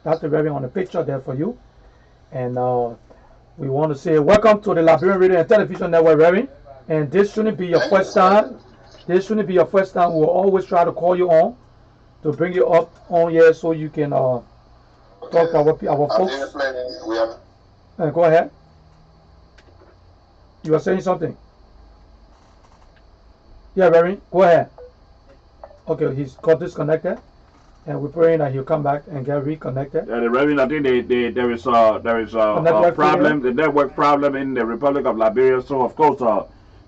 That's the Reverend on the picture there for you. And we want to say welcome to the Liberian Radio and Television Network, Reverend. And this shouldn't be your Thank you, first sir. time. This shouldn't be your first time. We'll always try to call you on to bring you up on here so you can talk to Okay. our I've been folks. planning. We have. Go ahead. You are saying something. Yeah, Reverend. Go ahead. Okay, he's got disconnected, and we're praying that he'll come back and get reconnected. Yeah, the Reverend, I think there is A a network failure. problem, the network problem in the Republic of Liberia. So of course,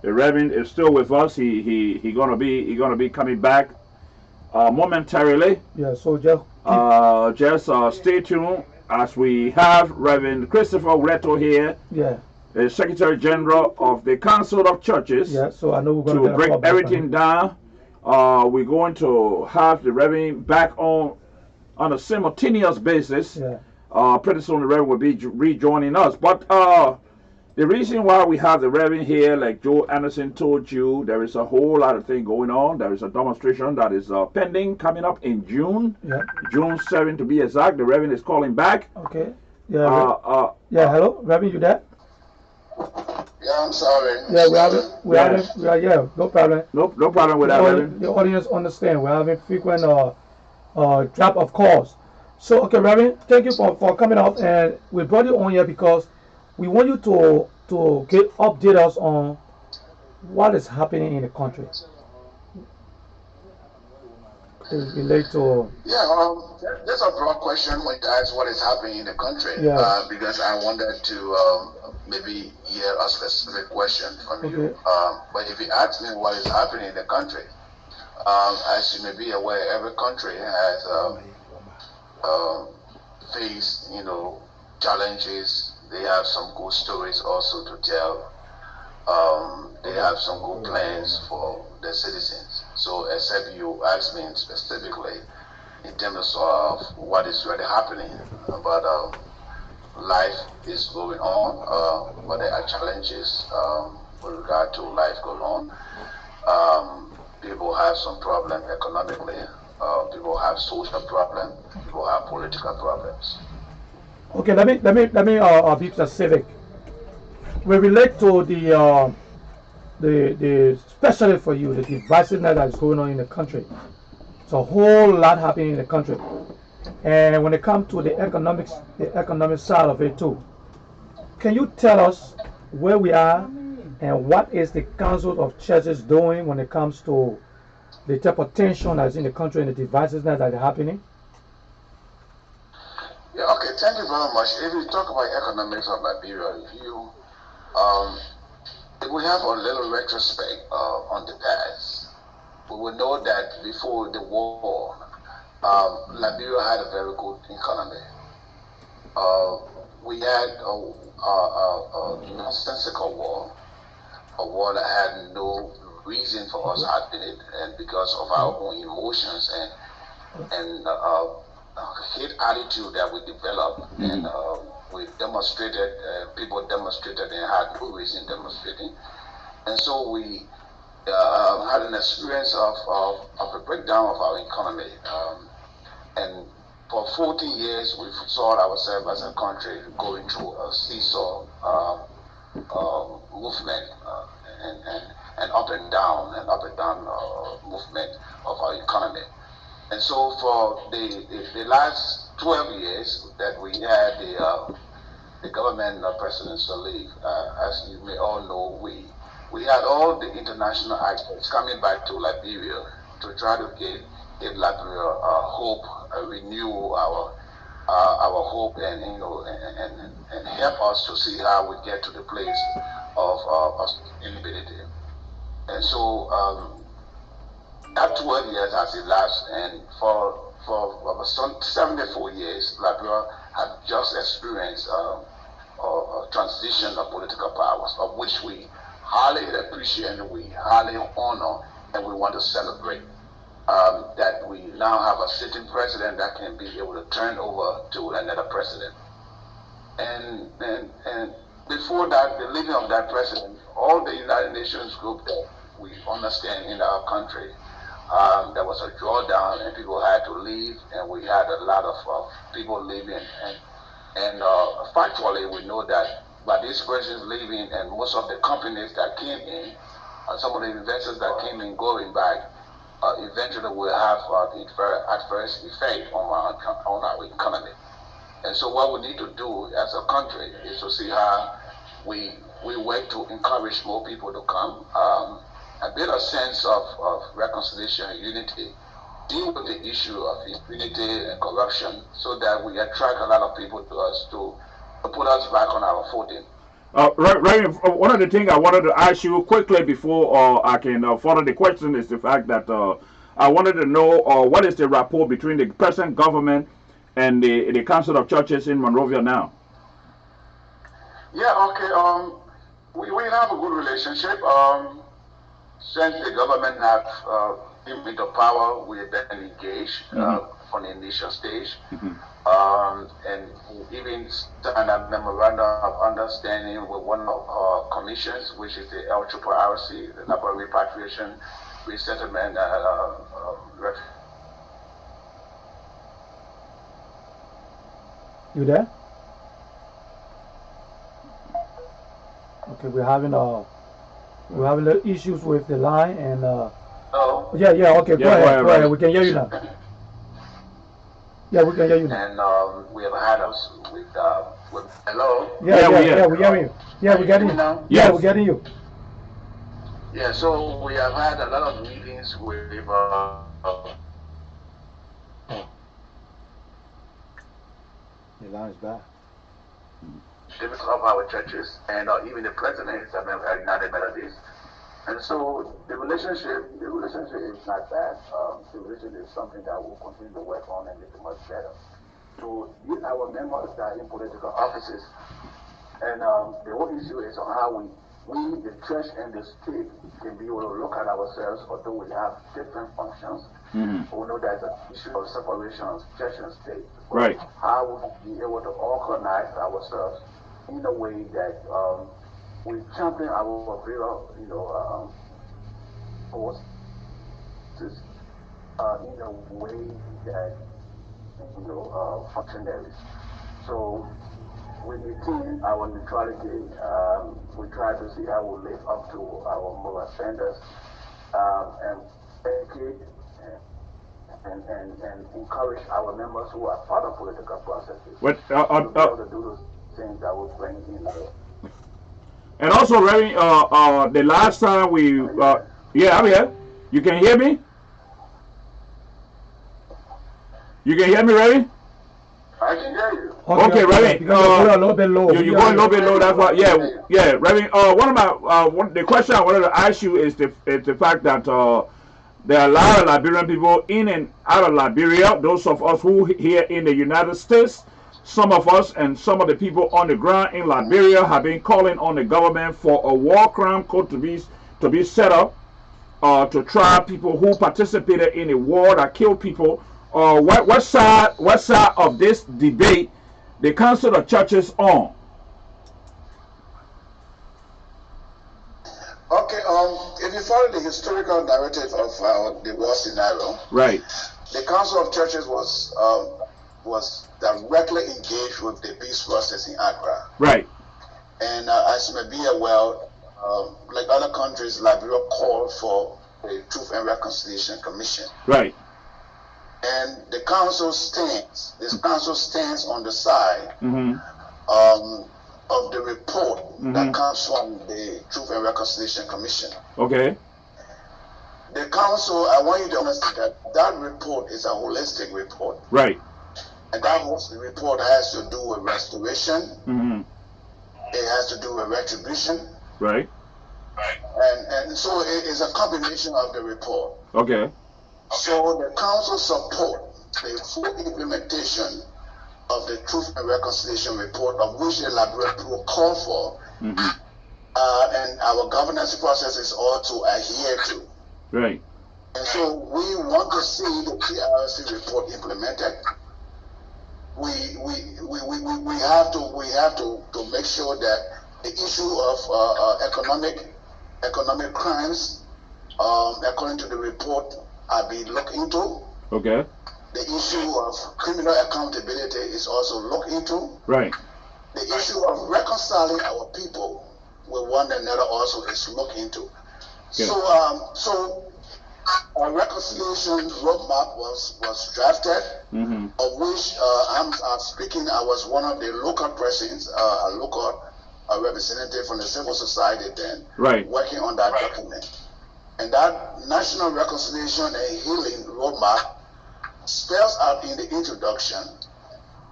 the Reverend is still with us. He gonna be coming back momentarily. Yeah, so just keep. Just stay tuned as we have Reverend Christopher Reto here, Yeah, the Secretary General of the Council of Churches, yeah. So I know we're gonna to get a break call back from everything him. down. We're going to have the Reverend back on a simultaneous basis. Yeah. Pretty soon the Reverend will be rejoining us. But the reason why we have the Reverend here, like Joe Anderson told you, there is a whole lot of thing going on. There is a demonstration that is pending coming up in June, Yeah. June 7th to be exact. The Reverend is calling back. Okay. Yeah. Uh, uh, Yeah. Hello, Reverend. You there? Yeah, I'm sorry. I'm Yeah. We have sorry. it. yeah, Yeah. No problem. no problem with that, Reverend. The audience understand. We're having frequent drop of calls. So okay, Reverend, thank you for coming up, and we brought you on here because we want you to get update us on what is happening in the country. It relate to Yeah, that's a broad question when you ask what is happening in the country, yeah. because I wanted to maybe hear a specific question from you. Okay. But if you ask me what is happening in the country, as you may be aware, every country has um, faced, challenges. They have some good stories also to tell. They have some good plans for their citizens. So, except you ask me specifically in terms of what is really happening, but life is going on, but there are challenges with regard to life going on. People have some problem economically. People have social problem. People have political problems. Okay. Let me be specific. We relate to the especially for you the divisiveness that is going on in the country. It's a whole lot happening in the country, and when it comes to the economic side of it too. Can you tell us where we are and what is the Council of Churches doing when it comes to the type of tension that's in the country and the divisiveness that is happening? Yeah, okay, thank you very much. If you talk about economics of Liberia, um, if we have a little retrospect on the past, we will know that before the war, Liberia had a very good economy. Uh, we had a nonsensical war, a war that had no reason for us Okay. having it, and because of our Okay. own emotions and hate attitude that we developed, and we demonstrated, people demonstrated and had no reason demonstrating, and so we had an experience of a breakdown of our economy. And for 40 years, we saw ourselves as a country going through a seesaw movement, and up and down movement of our economy. And so for the last 12 years that we had the government of President Salih, as you may all know, we had all the international actors coming back to Liberia to try to give Liberia hope, renew our hope, and and help us to see how we get to the place of sustainability. And so that 12 years has elapsed, and for about 74 years, Liberia had just experienced a transition of political powers, of which we highly appreciate, and we highly honor, and we want to celebrate. That we now have a sitting president that can be able to turn over to another president. And before that, the leaving of that president, all the United Nations group that we understand in our country there was a drawdown and people had to leave, and we had a lot of people leaving. And factually, we know that by these persons leaving and most of the companies that came in, some of the investors that came in going back, eventually will have adverse effect on our economy. And so what we need to do as a country is to see how we work to encourage more people to come, and build a sense of reconciliation and unity, deal with the issue of impunity and corruption, so that we attract a lot of people to us to put us back on our footing. One of the things I wanted to ask you quickly before I can follow the question is the fact that I wanted to know what is the rapport between the present government and the Council of Churches in Monrovia now? Yeah, okay. We have a good relationship. Since the government have given me the power, we have been engaged on the initial stage. And even signed a memorandum of understanding with one of our commissions, which is the Lrtn, the Labor Repatriation, Resettlement, You there? Okay, we're having little issues with the line, and yeah, okay, go ahead, we can hear you now. Yeah, we can hear you now. And we have had us with hello. Yeah, we hear you. Yeah, we're getting you now. Yeah, we're getting you. Yeah, so we have had a lot of meetings with the line is bad. Of our churches, and even the president is a member of United Methodist. And so the relationship is not bad. The relationship is something that we'll continue to work on and make it much better. So these our members that are in political offices, and the whole issue is on how we, the church and the state, can be able to look at ourselves, although we have different functions. We know there's an issue of separation of church and state. Right. How we be able to organize ourselves in a way that we champion our forces in a way that functionaries. So we maintain our neutrality. We try to see how we live up to our moral standards, and educate and encourage our members who are part of political processes to be able to do those things that will bring in and also, Reverend, the last time we, yeah, I'm here. You can hear me? You can hear me, Reverend? I can hear you. Okay, Reverend. You're going a little bit low. You're going a little bit low. That's why. Yeah, Reverend. The question I wanted to ask you is the fact that there are a lot of Liberian people in and out of Liberia. Those of us who here in the United States, some of us and some of the people on the ground in Liberia have been calling on the government for a war crime court to be set up to try people who participated in a war that killed people. What side of this debate the Council of Churches on? Okay, if you follow the historical narrative of the war scenario, right? The Council of Churches was directly engaged with the peace process in Accra, right? And as you may be aware, like other countries, Liberia called for a Truth and Reconciliation Commission, right? And the council stands. This council stands on the side of the report that comes from the Truth and Reconciliation Commission. Okay. The council, I want you to understand that report is a holistic report. Right. And that report has to do with restoration. It has to do with retribution. Right. And so it is a combination of the report. Okay. So the council support the full implementation of the Truth and Reconciliation report, of which the Liberian people call for, and our governance process is all to adhere to. Right. And so we want to see the TRC report implemented. We have to make sure that the issue of economic crimes, according to the report, are being looked into. Okay. The issue of criminal accountability is also looked into. Right. The issue of reconciling our people with one another also is looked into. Okay. So a reconciliation roadmap was drafted, of which I'm speaking. I was one of the local persons, a local representative from the civil society then, right, working on that document. And that National Reconciliation and Healing Roadmap spells out in the introduction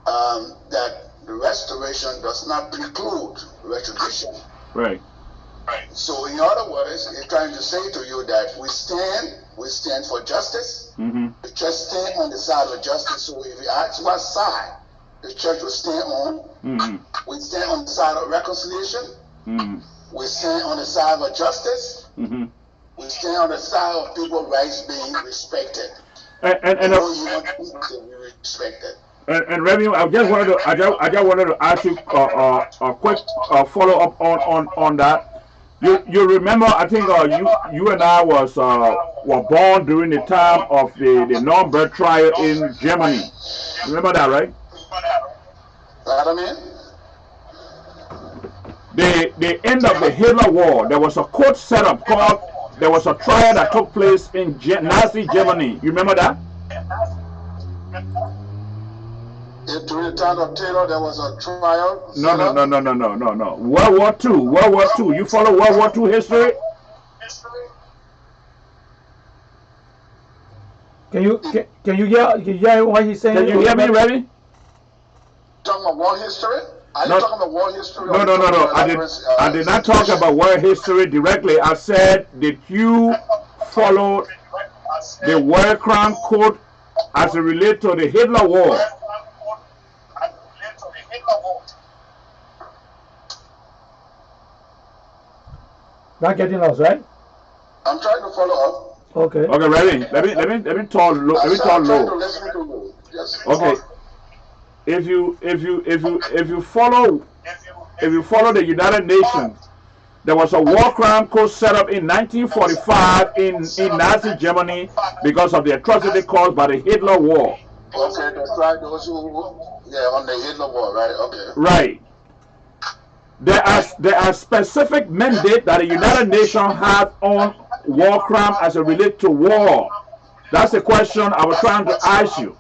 that the restoration does not preclude retribution. Right. So, in other words, it's trying to say to you that we stand for justice. The church stand on the side of justice. So, if you ask what side the church will stand on, we stand on the side of reconciliation. We stand on the side of justice. We stand on the side of people's rights being respected. And respected. And Reverend, I just wanted to ask you a quick follow up on that. You remember? I think you and I were born during the time of the Nuremberg trial in Germany. Remember that, right? Pardon me? The end of the Hitler War. There was a court set up called. There was a trial that took place in Nazi Germany. You remember that? During the time of Taylor, there was a trial. No. World War II. You follow World War II history? Can you hear what he's saying? Can you hear me, Reverend? Talking about war history? Are you talking about war history? No. I did not talk about war history directly. I said, did you follow the War Crime Code as it relates to the Hitler War? Not getting us, right? I'm trying to follow up. Okay. Okay, Reverend. Let me talk low. Let me talk low. Yes. Okay. If you follow the United Nations, there was a war crime code set up in 1945 in Nazi Germany because of the atrocity caused by the Hitler War. Okay, that's right. Those who, on the Hitler War, right? Okay. Right. There are specific mandates that the United Nations have on war crime as it relates to war. That's the question I was trying to ask you.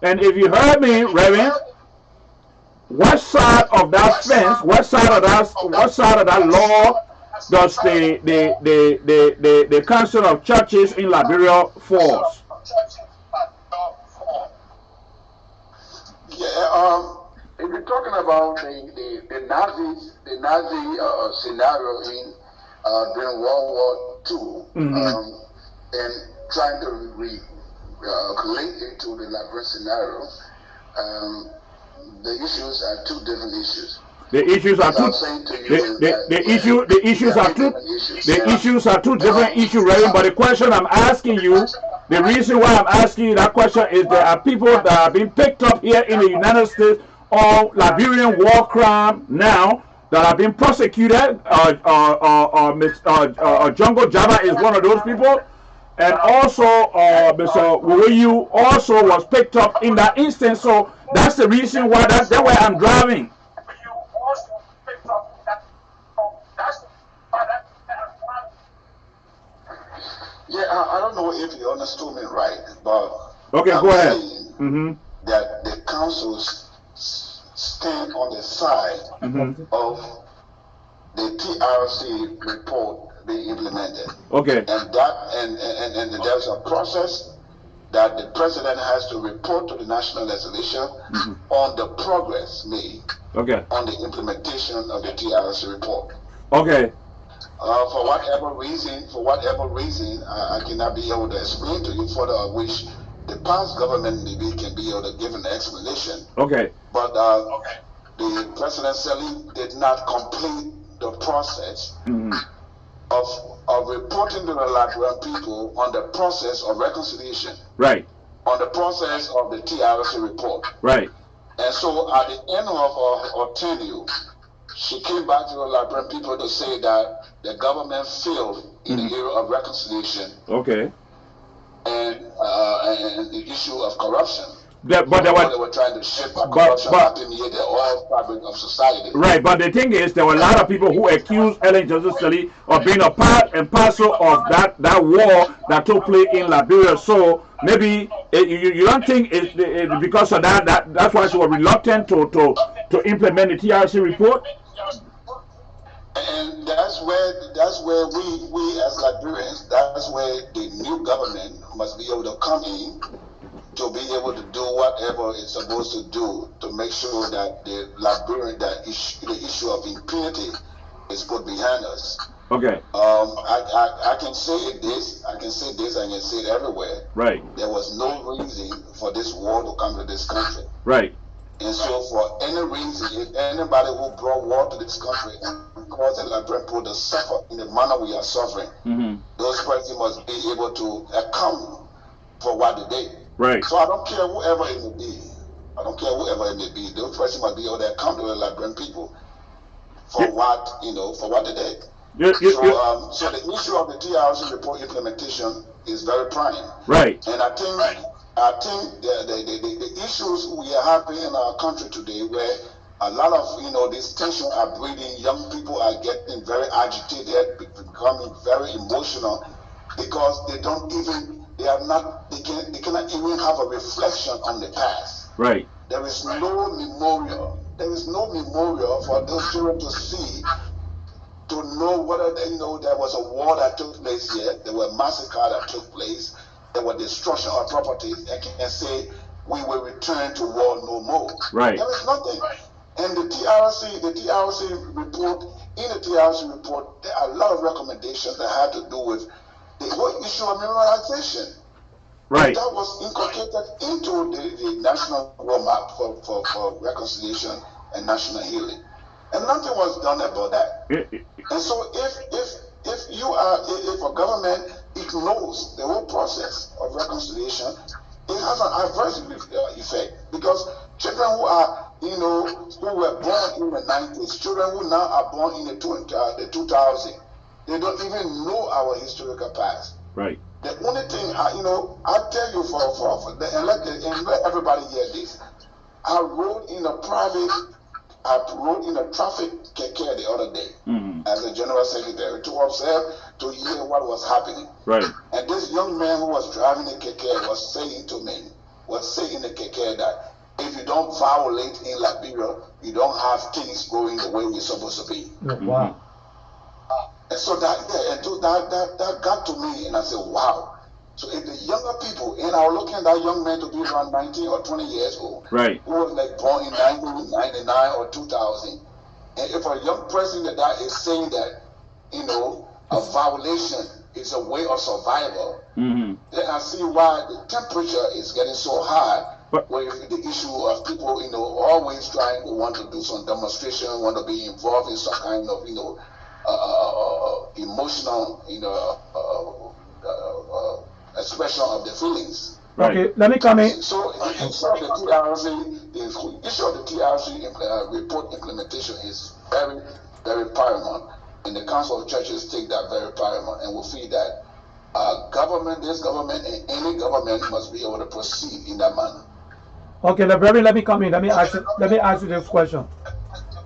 And if you heard me, Reverend, what side of that fence, what side of that law does the Council of Churches in Liberia falls? Yeah, if you're talking about the Nazi scenario in during World War II, and trying to link it to the Liberian scenario, the issues are two different issues. The issues are two. The issues are two different issues, Reverend. But the question I'm asking you, the reason why I'm asking you that question is there are people that are being picked up here in the United States on Liberian war crime now that are being prosecuted. Jungle Java is one of those people. And also, Mr. Wuyu also was picked up in that instance. So that's the reason why that's why I'm driving. Yeah, I don't know if you understood me right, but okay, go ahead. That the councils stand on the side of the TRC report being implemented. Okay. And there's a process that the president has to report to the National Legislature on the progress made on the implementation of the TRC report. Okay. For whatever reason, I cannot be able to explain to you further, which the past government maybe can be able to give an explanation. Okay. But the President Selig did not complete the process of reporting to the Liberian people on the process of reconciliation. Right. On the process of the TRC report. Right. And so at the end of our tenure, she came back to the Liberian people to say that the government failed in the area of reconciliation. Okay. And the issue of corruption. But they were trying to shift corruption permeate the whole fabric of society. Right, but the thing is, there were a lot of people who accused Ellen Johnson Sirleaf of being a part and parcel of that war that took place in Liberia. So maybe you don't think because of that's why she was reluctant to implement the TRC report. And that's where we as Liberians, that's where the new government must be able to come in to be able to do whatever it's supposed to do to make sure that the Liberian, the issue of impunity is put behind us. Okay. I can say this, I can say it everywhere. Right. There was no reason for this war to come to this country. Right. And so for any reason, if anybody who brought war to this country and caused the Liberian people to suffer in the manner we are suffering, those persons must be able to account for what they did. Right. So I don't care whoever it may be. I don't care whoever it may be. Those persons must be able to account to the Liberian people for what they did. So the issue of the TRC report implementation is very prime. Right. And I think the issues we are having in our country today, where a lot of this tension are breeding, young people are getting very agitated, becoming very emotional, because they cannot even have a reflection on the past. Right. There is no memorial. There is no memorial for those children to see, to know whether there was a war that took place here, there were massacres that took place, there was destruction of properties. They can say we will return to war no more. Right. There is nothing. And the TRC report, in the TRC report, there are a lot of recommendations that had to do with the whole issue of memorialization. Right. And that was inculcated into the national roadmap for reconciliation and national healing. And nothing was done about that. And so if a government ignores the whole process of reconciliation, it has an adverse effect, because children who are, who were born in the 90s, children who now are born in the 2000s, they don't even know our historical past. Right. The only thing, I'll tell you and let everybody hear this. I rode in a traffic keke the other day as a general secretary to observe, to hear what was happening. Right. And this young man who was driving the keke was saying in the keke that if you don't violate in Liberia, you don't have things going the way we're supposed to be. Wow. And so that got to me, and I said, wow. So if the younger people, and I was looking at that young man to be around 19 or 20 years old, right, who was like born in 1999 or 2000, and if a young person that is saying that, a violation is a way of survival, then I see why the temperature is getting so high. With the issue of people, always trying to want to do some demonstration, want to be involved in some kind of, emotional, expression of the feelings. Right. Okay, let me come in. So the issue of the TRC report implementation is very, very paramount, and the Council of Churches take that very paramount, and we feel that this government, and any government must be able to proceed in that manner. Okay, let me come in. Let me ask you this question.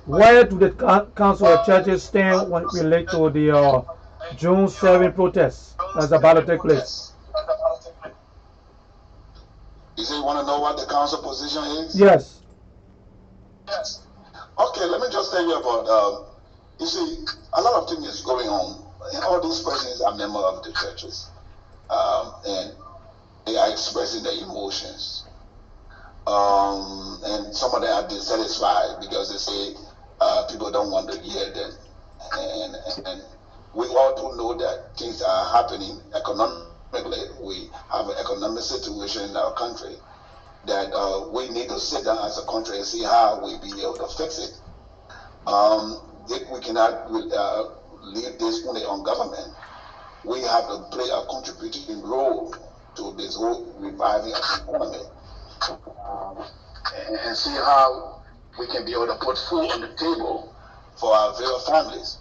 Where do the Council of Churches stand when it relates to the June 7 protests that's about to take place? You say you want to know what the council position is? Yes. Yes. Okay, let me just tell you about, you see, a lot of things is going on. And all these persons are members of the churches. And they are expressing their emotions. And some of them are dissatisfied because they say people don't want to hear them. And we all do know that things are happening economically. We have an economic situation in our country that we need to sit down as a country and see how we be able to fix it. If we cannot leave this only on government, we have to play a contributing role to this whole reviving of the economy, and see how we can be able to put food on the table for our various families.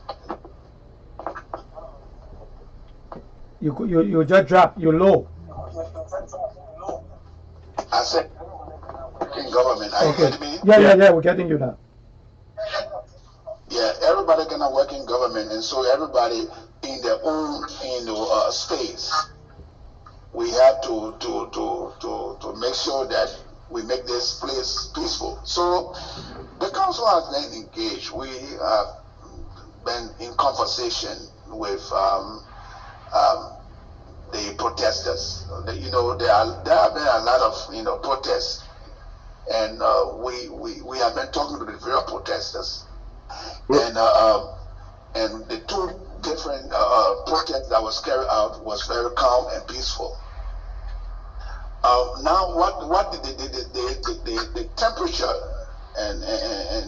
You just dropped. You're low. I said, in government, are you Okay. getting me? Yeah. We're getting you now. Yeah, everybody gonna work in government, and so everybody in their own, space. We have to make sure that we make this place peaceful. So the council has been engaged. We have been in conversation with the protesters. There have been a lot of protests, and we have been talking to the various protesters, and the two different protests that was carried out was very calm and peaceful. Now, what the temperature and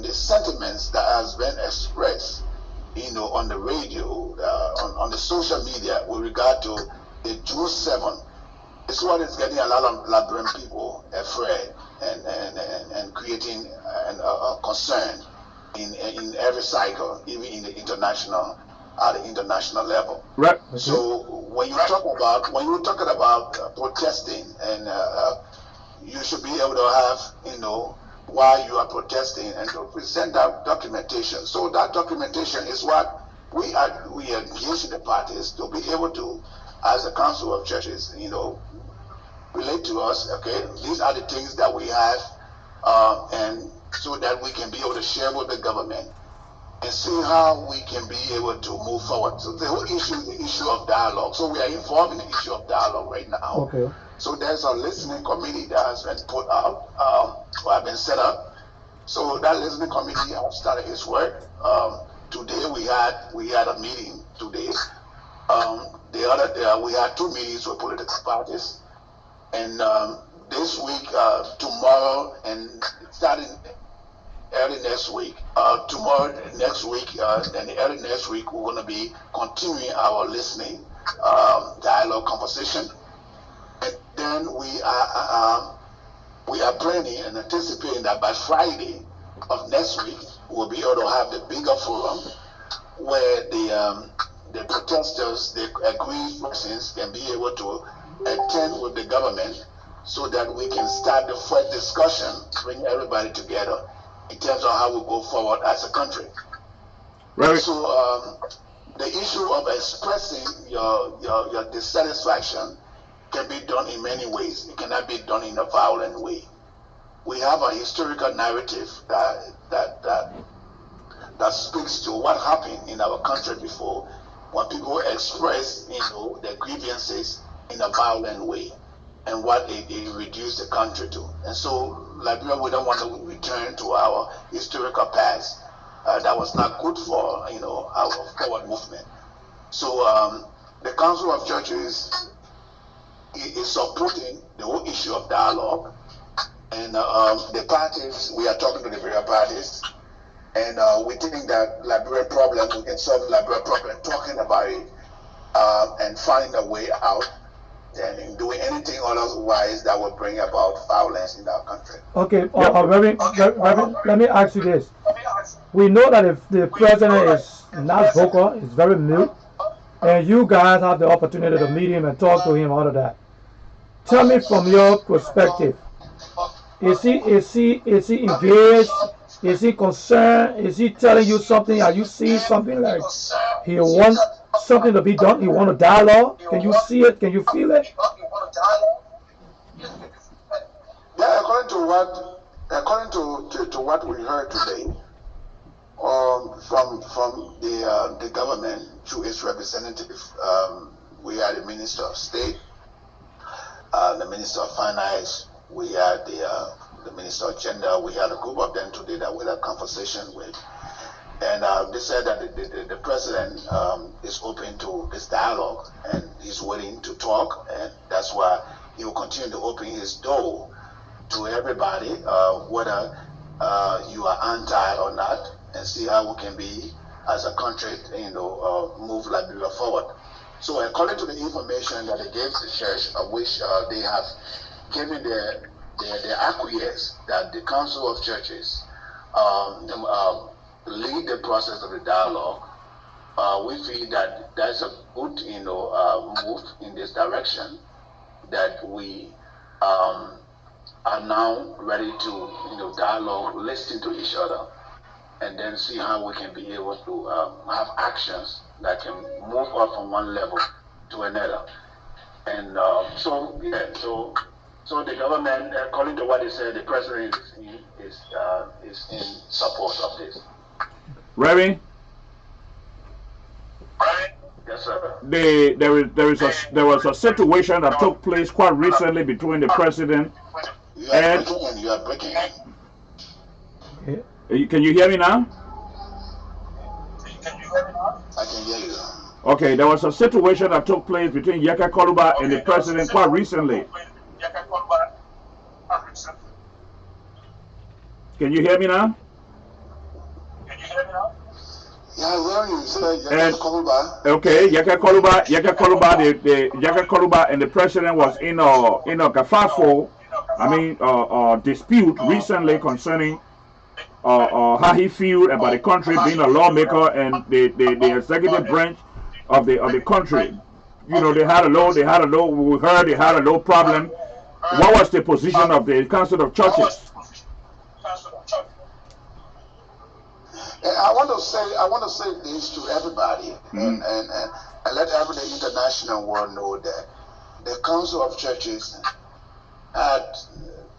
the sentiments that has been expressed, on the radio, on the social media with regard to the June 7th, is what is getting a lot of Liberian people afraid and creating a concern in every cycle, even in the international at the international level. Right. Okay. So when you're talking about protesting, and you should be able to have why you are protesting and to present that documentation. So that documentation is what we engage in the parties to be able to, as a council of churches, relate to us. Okay, these are the things that we have, and so that we can be able to share with the government and see how we can be able to move forward. So the whole issue is the issue of dialogue. So we are involved in the issue of dialogue right now. Okay. So there's a listening committee that has been put out, or have been set up. So that listening committee has started its work. Today we had a meeting today. We had two meetings with political parties, and this week, tomorrow, and starting early next week, and early next week, we're going to be continuing our listening dialogue conversation, and then we are planning and anticipating that by Friday of next week, we'll be able to have the bigger forum where the protesters, the aggrieved persons, can be able to attend with the government, so that we can start the first discussion, bring everybody together in terms of how we go forward as a country. Right. So the issue of expressing your dissatisfaction can be done in many ways. It cannot be done in a violent way. We have a historical narrative that speaks to what happened in our country before, when people express their grievances in a violent way, and what it reduced the country to. And so Liberia, we don't want to return to our historical past. That was not good for our forward movement. So the Council of Churches is supporting the whole issue of dialogue, and the parties, we are talking to the various parties, and we think that Liberian problem, we can solve the Liberian problem talking about it, and finding a way out, than doing anything otherwise that will bring about violence in our country. Okay. Reverend, let me ask you this. We know that if the president is not vocal, is very mute, and you guys have the opportunity to meet him and talk to him, all of that. Tell me from your perspective, is he engaged? Is he concerned? Is he telling you something? Are you seeing something like he wants something to be done? He want a dialogue? Can you see it? Can you feel it? Yeah, according to what we heard today, from the government through its representative, we had the Minister of State, the Minister of Finance, we had the Minister of Gender. We had a group of them today that we had a conversation with, and they said that the president is open to this dialogue, and he's willing to talk, and that's why he will continue to open his door to everybody, whether you are anti or not, and see how we can be as a country, move Liberia forward. So according to the information that they gave the church, of which they have given their acquiesce that the Council of Churches lead the process of the dialogue. We feel that that's a good, move in this direction. That we are now ready to, dialogue, listen to each other, and then see how we can be able to have actions that can move us from one level to another. And so the government, according to what they said, the president is in support of this. Reverend? Yes, sir. There was a situation that took place quite recently between the president and. You are breaking in. Can you hear me now? I can hear you. Okay, there was a situation that took place between Yaka Koluba and the president quite recently. Can you hear me now? Yeah, well, you said Yaka Koluba. Okay, Yaka Koluba and the president was in a kerfuffle, dispute recently concerning how he feels about the country being a lawmaker and the executive branch of the country. You know, they had a low problem. What was the position of the Council of Churches? I want to say this to everybody, and let the international world know that the Council of Churches had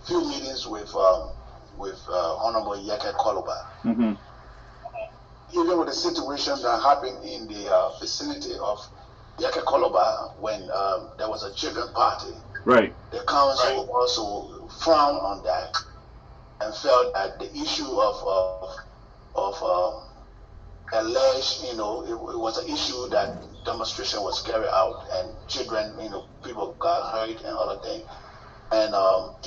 few meetings with Honorable Yaka Koluba. Even with the situation that happened in the vicinity of Yaka Koluba when there was a children party, right? The council also frowned on that and felt that the issue of alleged, it was an issue that demonstration was carried out and children, people got hurt and other things. And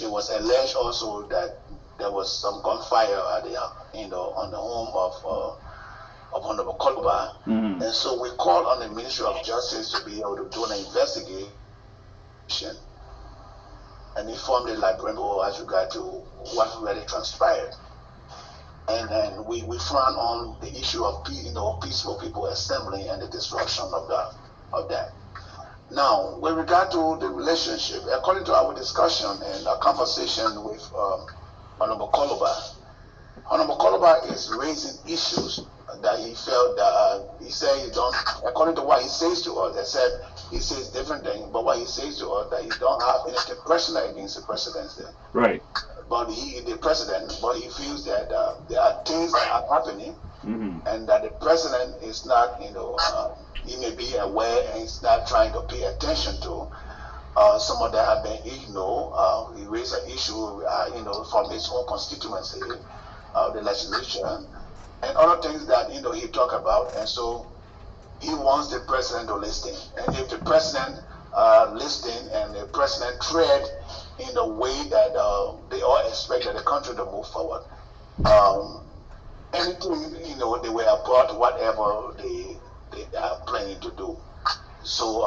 it was alleged also that there was some gunfire at the, on the home of Honorable Koluba. And so we called on the Ministry of Justice to be able to do an investigation and inform the Librarian as regard to what really transpired. And we frown on the issue of peaceful people assembling and the destruction of that. Now, with regard to the relationship, according to our discussion and our conversation with Honorable Koluba is raising issues that he felt that he said he don't, according to what he says to us, he says different things, but what he says to us that he don't have anything personal against the presidency. Right. But he feels that there are things that are happening, and that the president is not, he may be aware and he's not trying to pay attention to. Some of that have been ignored. He raised an issue, from his own constituency, the legislation, and other things that he talked about, and so he wants the president to listen. And if the president listen and the president tread in a way that they all expect that the country to move forward, anything they were about, whatever they are planning to do. So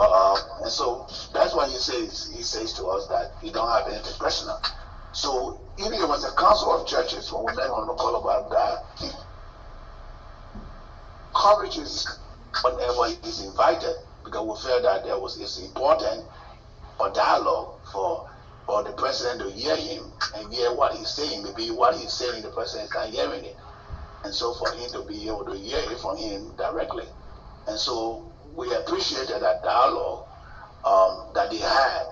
and so that's why he says to us that he don't have anything personal. So even it was a council of churches when we met on the call about that, coverage is whenever he's invited, because we feel that it's important for dialogue for the president to hear him and hear what he's saying. Maybe what he's saying the president is not hearing it, and so for him to be able to hear it from him directly. And so we appreciated that dialogue that they had.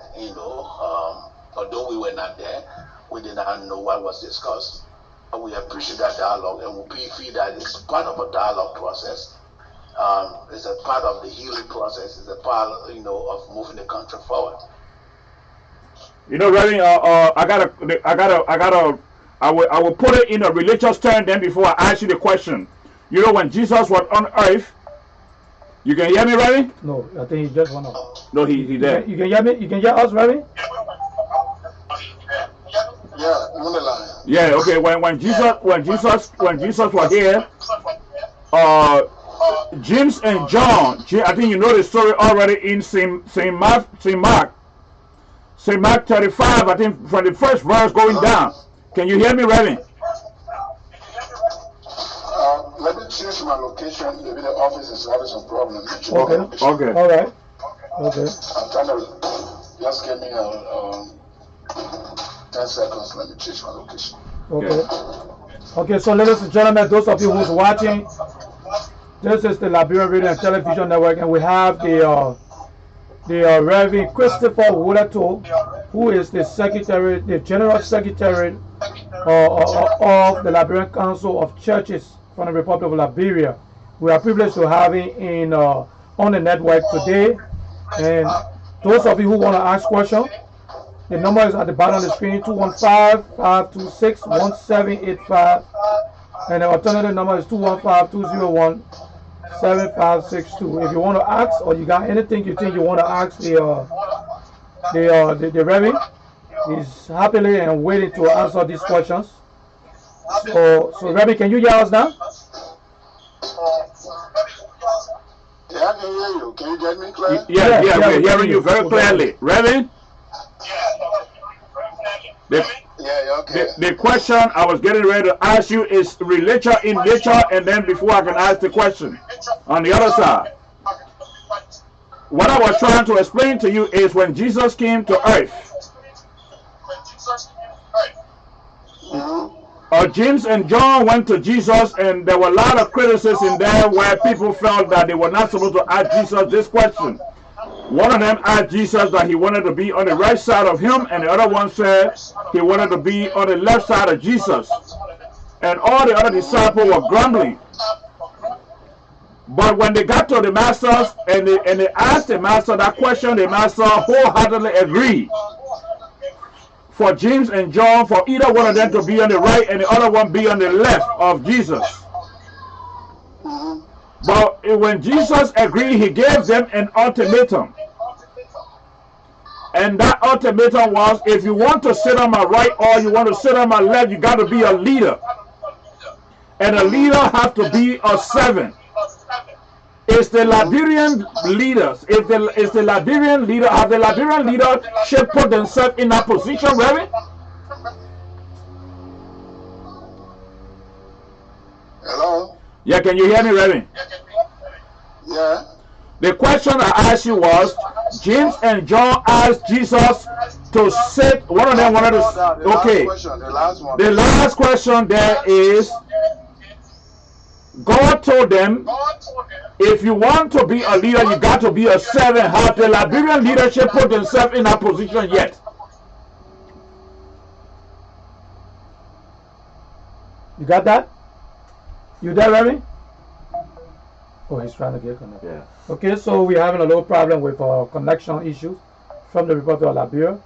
Although we were not there, we did not know what was discussed. But we appreciate that dialogue, and we feel that it's part of a dialogue process. It's a part of the healing process. It's a part, of moving the country forward. Reverend, I will put it in a religious term then before I ask you the question. When Jesus was on earth, you can hear me, Reverend? No, I think he just went off. No, he there. You can hear me? You can hear us, Reverend? Yeah, I'm on the line. Yeah, okay. When Jesus was here, James and John, I think you know the story already in Saint Mark 35, I think from the first verse going down. Can you hear me, Reverend? Let change my location. Maybe the office is having some problem. Okay. Okay. All right. Okay. I'm trying to just give me 10 seconds. Let me change my location. Okay. Okay. So, ladies and gentlemen, those of you who's watching, this is the Liberian Radio and Television Network, and we have the Reverend Christopher Lrtn, who is the secretary, the general secretary of the Liberian Council of Churches from the Republic of Liberia. We are privileged to have him on the network today. And those of you who want to ask questions, the number is at the bottom of the screen, 215-526-1785. And the alternative number is 215-201-7562. If you want to ask, or you got anything you think you want to ask the Reverend, he's happily and waiting to answer these questions. So Reverend, can you hear us now? Yeah, I can hear you. Can you get me clear? Yeah, we're hearing you very clearly. Reverend? Okay. The question I was getting ready to ask you is religion in nature, and then before I can ask the question on the other side. What I was trying to explain to you is when Jesus came to earth, James and John went to Jesus, and there were a lot of criticism there where people felt that they were not supposed to ask Jesus this question. One of them asked Jesus that he wanted to be on the right side of him, and the other one said he wanted to be on the left side of Jesus. And all the other disciples were grumbling. But when they got to the masters and they asked the master that question, the master wholeheartedly agreed for James and John, for either one of them to be on the right and the other one be on the left of Jesus. But when Jesus agreed, he gave them an ultimatum. And that ultimatum was, if you want to sit on my right or you want to sit on my left, you got to be a leader. And a leader has to be a servant. It's the Liberian leaders. Have the Liberian leadership put themselves in that position, Reverend? Hello? Yeah, can you hear me, Reverend? Yeah. The question I asked you was, James and John asked Jesus to sit. One of them wanted to. Okay. The last question there is, God told them, if you want to be a leader, you got to be a servant. Have the Liberian leadership put themselves in that position yet? You got that? You there, Reverend? Oh, he's trying to get connected. Yeah. Okay, so we're having a little problem with connection issues from the Republic of Liberia.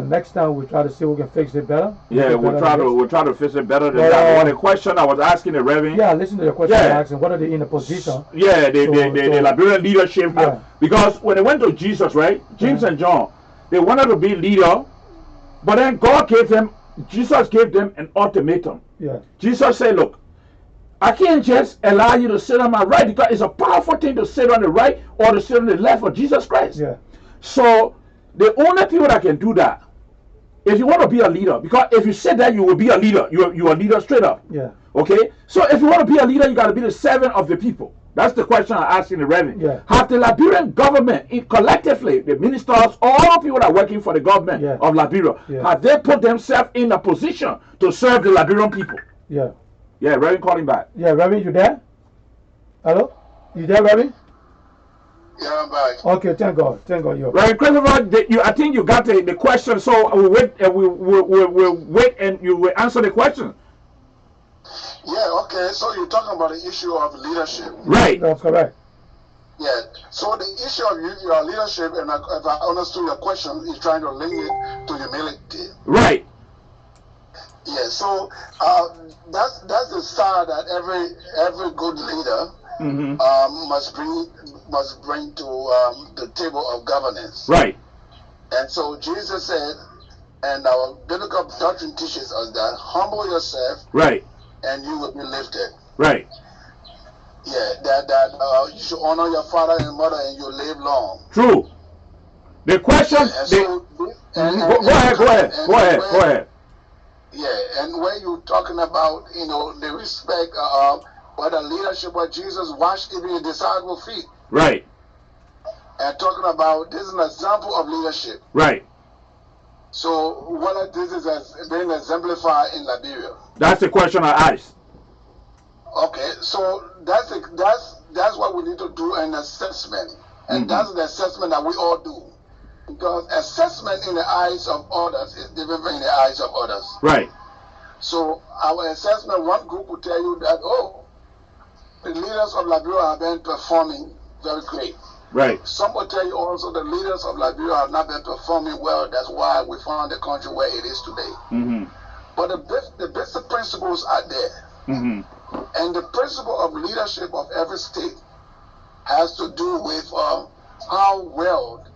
Next time we'll try to see if we can fix it better. Yeah, we'll try to fix it better than that. But the question I was asking the Reverend. Yeah, listen to the question I'm asking. What are they in a position? Yeah, the Liberian leadership. Yeah. Because when they went to Jesus, right, James and John, they wanted to be leader, but then Jesus gave them an ultimatum. Yeah. Jesus said, look, I can't just allow you to sit on my right, because it's a powerful thing to sit on the right or to sit on the left of Jesus Christ. Yeah. So the only people that can do that, if you want to be a leader, because if you sit there, you will be a leader. You're a leader straight up. Yeah. Okay? So if you want to be a leader, you got to be the servant of the people. That's the question I asked in the Reverend. Yeah. Have the Liberian government, collectively, the ministers, all people that are working for the government of Liberia, have they put themselves in a position to serve the Liberian people? Yeah. Yeah, Reverend calling back. Yeah, Reverend, you there? Hello? You there, Reverend? Yeah, I'm back. Okay, thank God. Thank God you're Reverend Christopher, I think you got the question, so we'll wait, we'll wait and you will answer the question. Yeah, okay, so you're talking about the issue of leadership. Right. That's correct. Yeah, so the issue of your leadership, and if I understood your question, is trying to link it to humility. Right. Yeah, so that's the style that every good leader must bring to the table of governance. Right. And so Jesus said, and our biblical doctrine teaches us that humble yourself, right, and you will be lifted. Right. Yeah, that you should honor your father and mother, and you live long. True. The question. Go ahead. Yeah, and when you're talking about, the respect where the leadership of Jesus washed even his disciples' feet. Right. And talking about this is an example of leadership. Right. So whether this is being exemplified in Liberia. That's the question I asked. Okay, so that's what we need to do, an assessment. And that's the assessment that we all do. Because assessment in the eyes of others is different from in the eyes of others. Right. So our assessment, one group will tell you that, oh, the leaders of Liberia have been performing very great. Right. Some will tell you also the leaders of Liberia have not been performing well. That's why we found the country where it is today. But the basic principles are there. And the principle of leadership of every state has to do with how well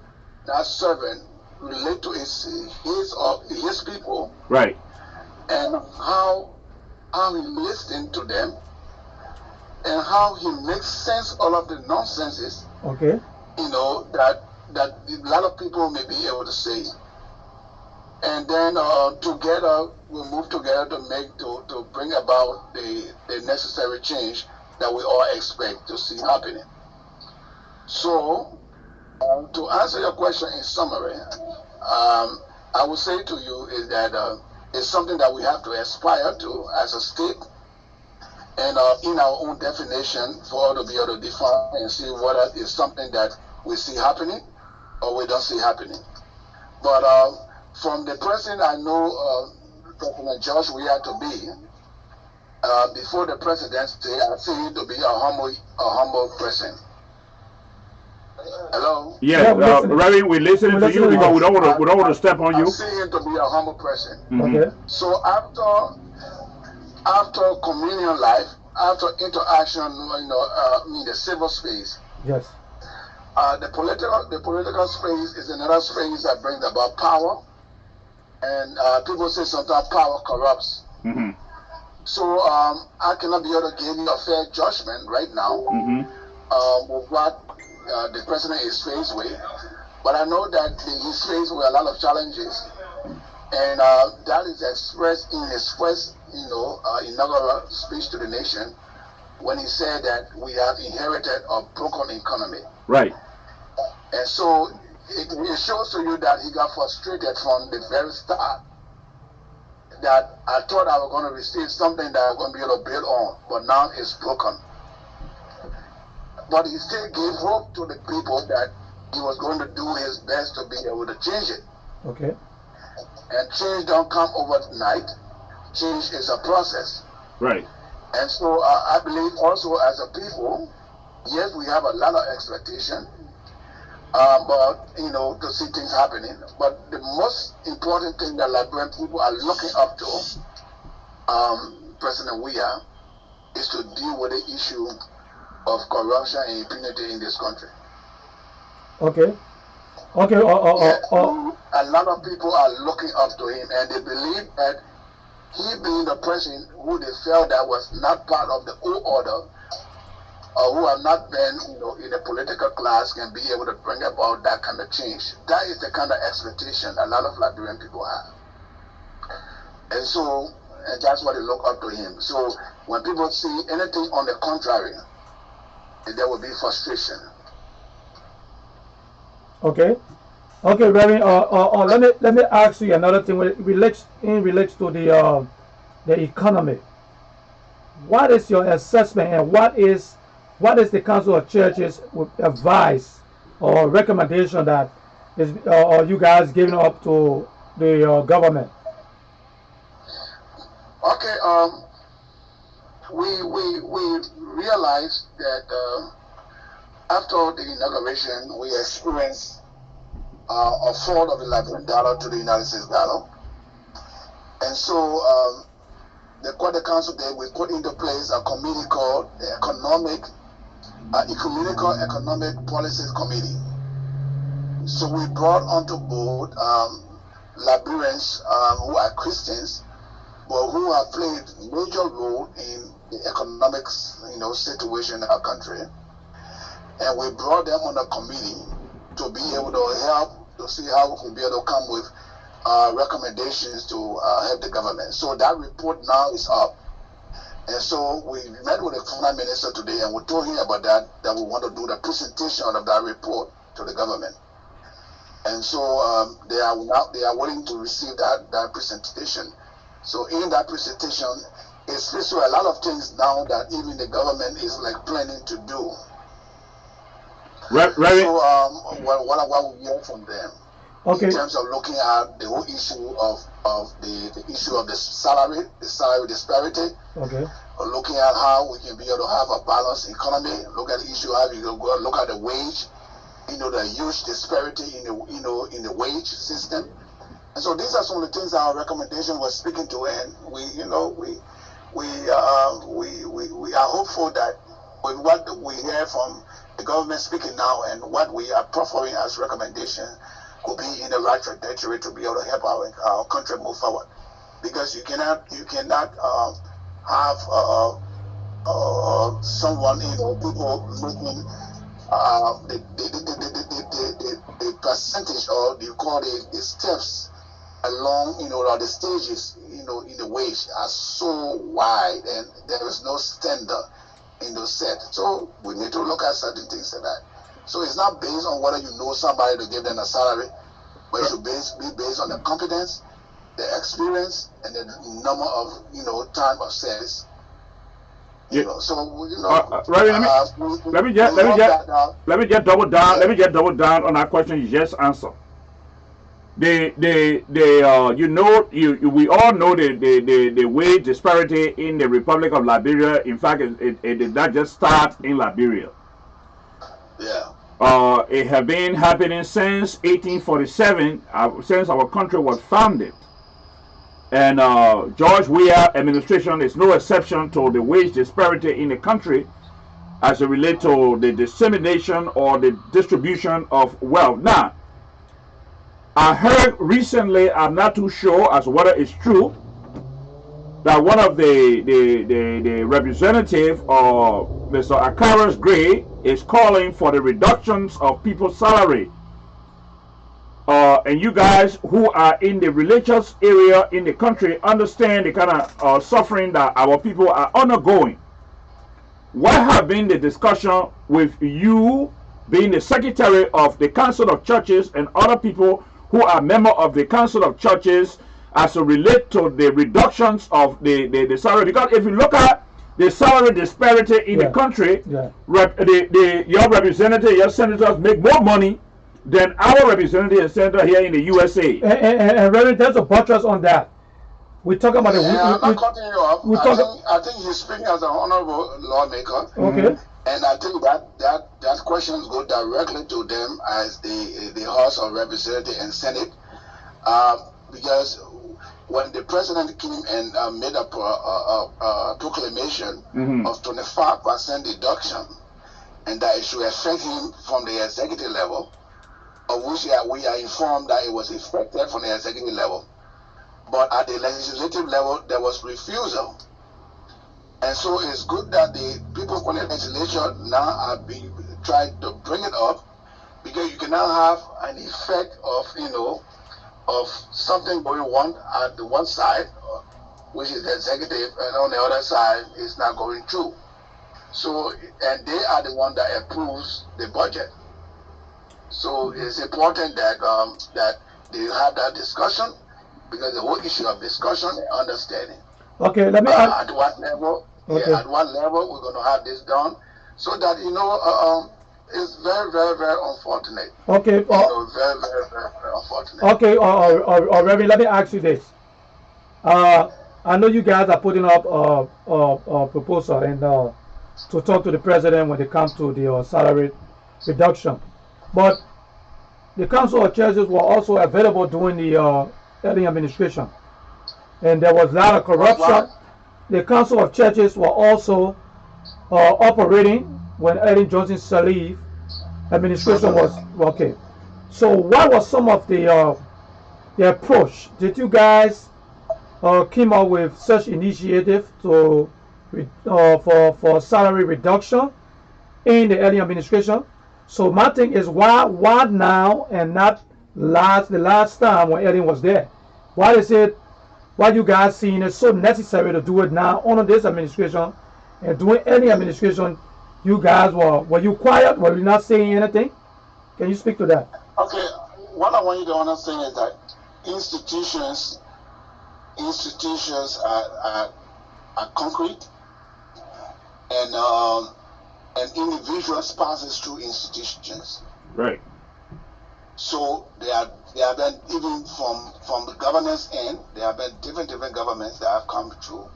that servant relate to his people. Right. And how he listens to them, and how he makes sense all of the nonsenses. Okay. You know that a lot of people may be able to say, and then together we move together to bring about the necessary change that we all expect to see happening. So, to answer your question in summary, I would say to you is that it's something that we have to aspire to as a state, and in our own definition for us to be able to define and see whether it's something that we see happening or we don't see happening. But from the person I know, President George, we are to be, before the presidency, I see him to be a humble person. Hello? Yes, Reverend, we're listening to you because we don't want to step on you. I see him to be a humble person. Okay. So after communion life, after interaction, in the civil space. Yes. The political space is another space that brings about power, and people say sometimes power corrupts. So I cannot be able to give you a fair judgment right now with what the president is faced with, but I know that he's faced with a lot of challenges, and that is expressed in his first, inaugural speech to the nation, when he said that we have inherited a broken economy. Right. And so it shows to you that he got frustrated from the very start, that I thought I was going to receive something that I was going to be able to build on, but now it's broken. But he still gave hope to the people that he was going to do his best to be able to change it. Okay. And change don't come overnight. Change is a process. Right. And so I believe also as a people, yes, we have a lot of expectation, but to see things happening. But the most important thing that Liberian people are looking up to, President Weah, is to deal with the issue of corruption and impunity in this country. Okay. Okay. A lot of people are looking up to him, and they believe that he being the person who they felt that was not part of the old order, or who have not been, in the political class, can be able to bring about that kind of change. That is the kind of expectation a lot of Liberian people have. And so, and that's why they look up to him. So when people see anything on the contrary, there will be frustration. Okay. Okay, Reverend. Let me ask you another thing. Relates to the economy. What is your assessment, and what is the Council of Churches advice or recommendation that is are you guys giving up to the government? Okay. We realized that after the inauguration, we experienced a fall of the Liberian dollar to the United States dollar, and so the council did, we put into place a committee called the Ecumenical Economic Policies Committee. So we brought onto board Liberians who are Christians, but who have played major role in the economic, situation in our country, and we brought them on a committee to be able to help to see how we can be able to come with recommendations to help the government. So that report now is up, And so we met with the finance minister today, and we told him about that we want to do the presentation of that report to the government. And so they are willing to receive that presentation. So in that presentation, it speaks to a lot of things now that even the government is like planning to do. Right. So what we hear from them, Okay. in terms of looking at the whole issue of the issue of the salary disparity. Okay. Looking at how we can be able to have a balanced economy. Look at the issue how we can go look at the wage. The huge disparity in the wage system. And so these are some of the things our recommendation was speaking to, and we are hopeful that with what we hear from the government speaking now and what we are proffering as recommendation could be in the right trajectory to be able to help our country move forward. Because you cannot have someone, people making the percentage, or do you call it the steps along, or the stages, in the wage are so wide, and there is no standard in those set. So we need to look at certain things like that. So it's not based on whether you know somebody to give them a salary, but it should be based on the competence, the experience, and the number of time of service. Ravi, let me just double down. Let me just double down on that question you just answered. We all know the wage disparity in the Republic of Liberia. In fact, it did not just start in Liberia. Yeah. It has been happening since 1847, since our country was founded. And George Weah administration is no exception to the wage disparity in the country as it relates to the dissemination or the distribution of wealth. Now, I heard recently, I'm not too sure as to whether it's true, that one of the representative, Mr. Akaras Gray, is calling for the reductions of people's salary. And you guys who are in the religious area in the country understand the kind of suffering that our people are undergoing. What have been the discussion with you being the secretary of the Council of Churches and other people who are members of the Council of Churches as to relate to the reductions of the salary? Because if you look at the salary disparity in the country, your representative, your senators make more money than our representative and senator here in the USA. And Reverend, there's a buttress on that. We're talking about I'm not cutting you off. I think he's speaking as an honorable lawmaker. Okay. And I think that questions go directly to them as the House of Representatives and Senate, because when the president came and made a proclamation of 25% deduction, and that it should affect him from the executive level, of which we are informed that it was effected from the executive level. But at the legislative level, there was refusal. And so it's good that the people from the legislature now are trying to bring it up, because you cannot have an effect of something going on at the one side, which is the executive, and on the other side, it's not going through. So, and they are the one that approves the budget. So it's important that they have that discussion, because the whole issue of discussion and understanding. Okay, let me at what level? Okay. At what level we're going to have this done, so that it's very, very, very unfortunate. Okay. Very, very, very, very unfortunate. Okay. Reverend, let me ask you this. I know you guys are putting up a proposal and to talk to the president when it comes to the salary reduction. But the Council of Churches were also available during the Lrtn administration, and there was a lot of corruption. The Council of Churches were also operating when Ellen Johnson Sirleaf administration was okay. So what was some of the approach? Did you guys came up with such initiative to for salary reduction in the Lrtn administration? So my thing is, why now and not the last time when Lrtn was there? Why is it why you guys seeing it so necessary to do it now under this administration and during any administration? You guys were you quiet? Were you not saying anything? Can you speak to that? Okay, what I want you to understand is that institutions are concrete, and individuals passes through institutions. Right. So they have been, even from the governance end, there have been different governments that have come through,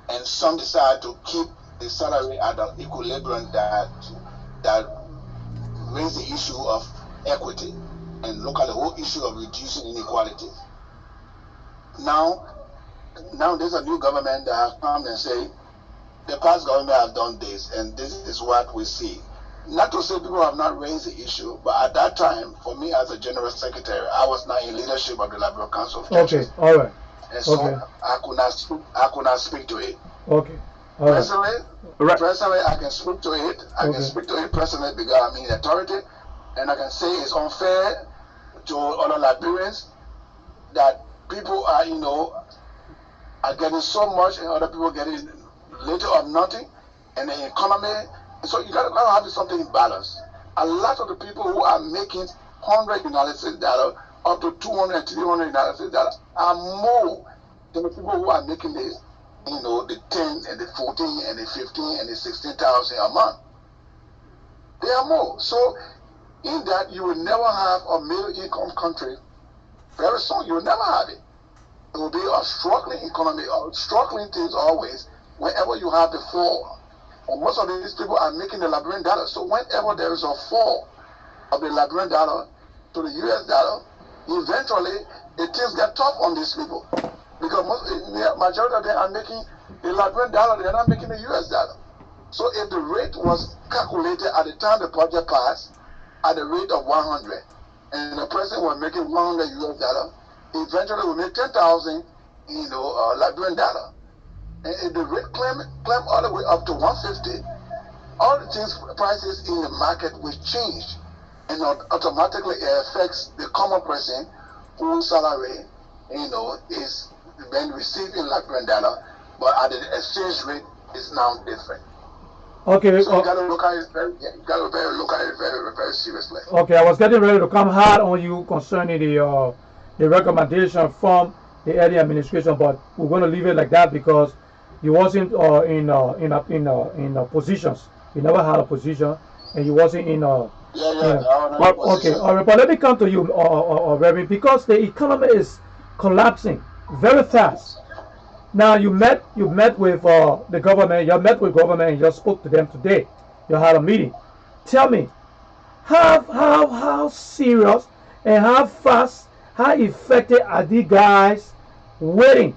and some decide to keep the salary at an equilibrium that raise the issue of equity and look at the whole issue of reducing inequality. Now there's a new government that have come and say the past government have done this, and this is what we see. Not to say people have not raised the issue, but at that time, for me as a general secretary, I was not in leadership of the Liberal Council of Churches. Okay, all right. And so Okay. I could not speak to it. Okay, all right. Personally, I can speak to it. I can speak to it personally because I'm in authority, and I can say it's unfair to other Liberians that people are getting so much and other people getting little or nothing, and the economy. So you gotta have something in balance. A lot of the people who are making $100 up to 200, 300 United are more than the people who are making the 10 and the 14 and the 15 and the 16,000 a month. They are more. So in that, you will never have a middle income country. Very soon you will never have it. It will be a struggling economy, or struggling things always whenever you have the fall. And most of these people are making the Liberian dollar. So whenever there is a fall of the Liberian dollar to the US dollar, eventually the things get tough on these people. Because majority of them are making the Liberian dollar, they're not making the US dollar. So if the rate was calculated at the time the budget passed at the rate of 100, and the president was making 100 US dollar, eventually we make 10,000 Liberian dollar. And if the rate climb all the way up to 150, all the things prices in the market will change, and automatically it affects the common person whose salary is being received in Liberian dollar, but at the exchange rate is now different. Okay. So you gotta look at it very, very seriously. Okay, I was getting ready to come hard on you concerning the recommendation from the early administration, but we're going to leave it like that because you wasn't in positions. You never had a position, and you wasn't in. But, okay, all right. But let me come to you, Reverend, because the economy is collapsing very fast. Now you met with the government. You met with government and you spoke to them today. You had a meeting. Tell me, how serious and how fast, how effective are these guys waiting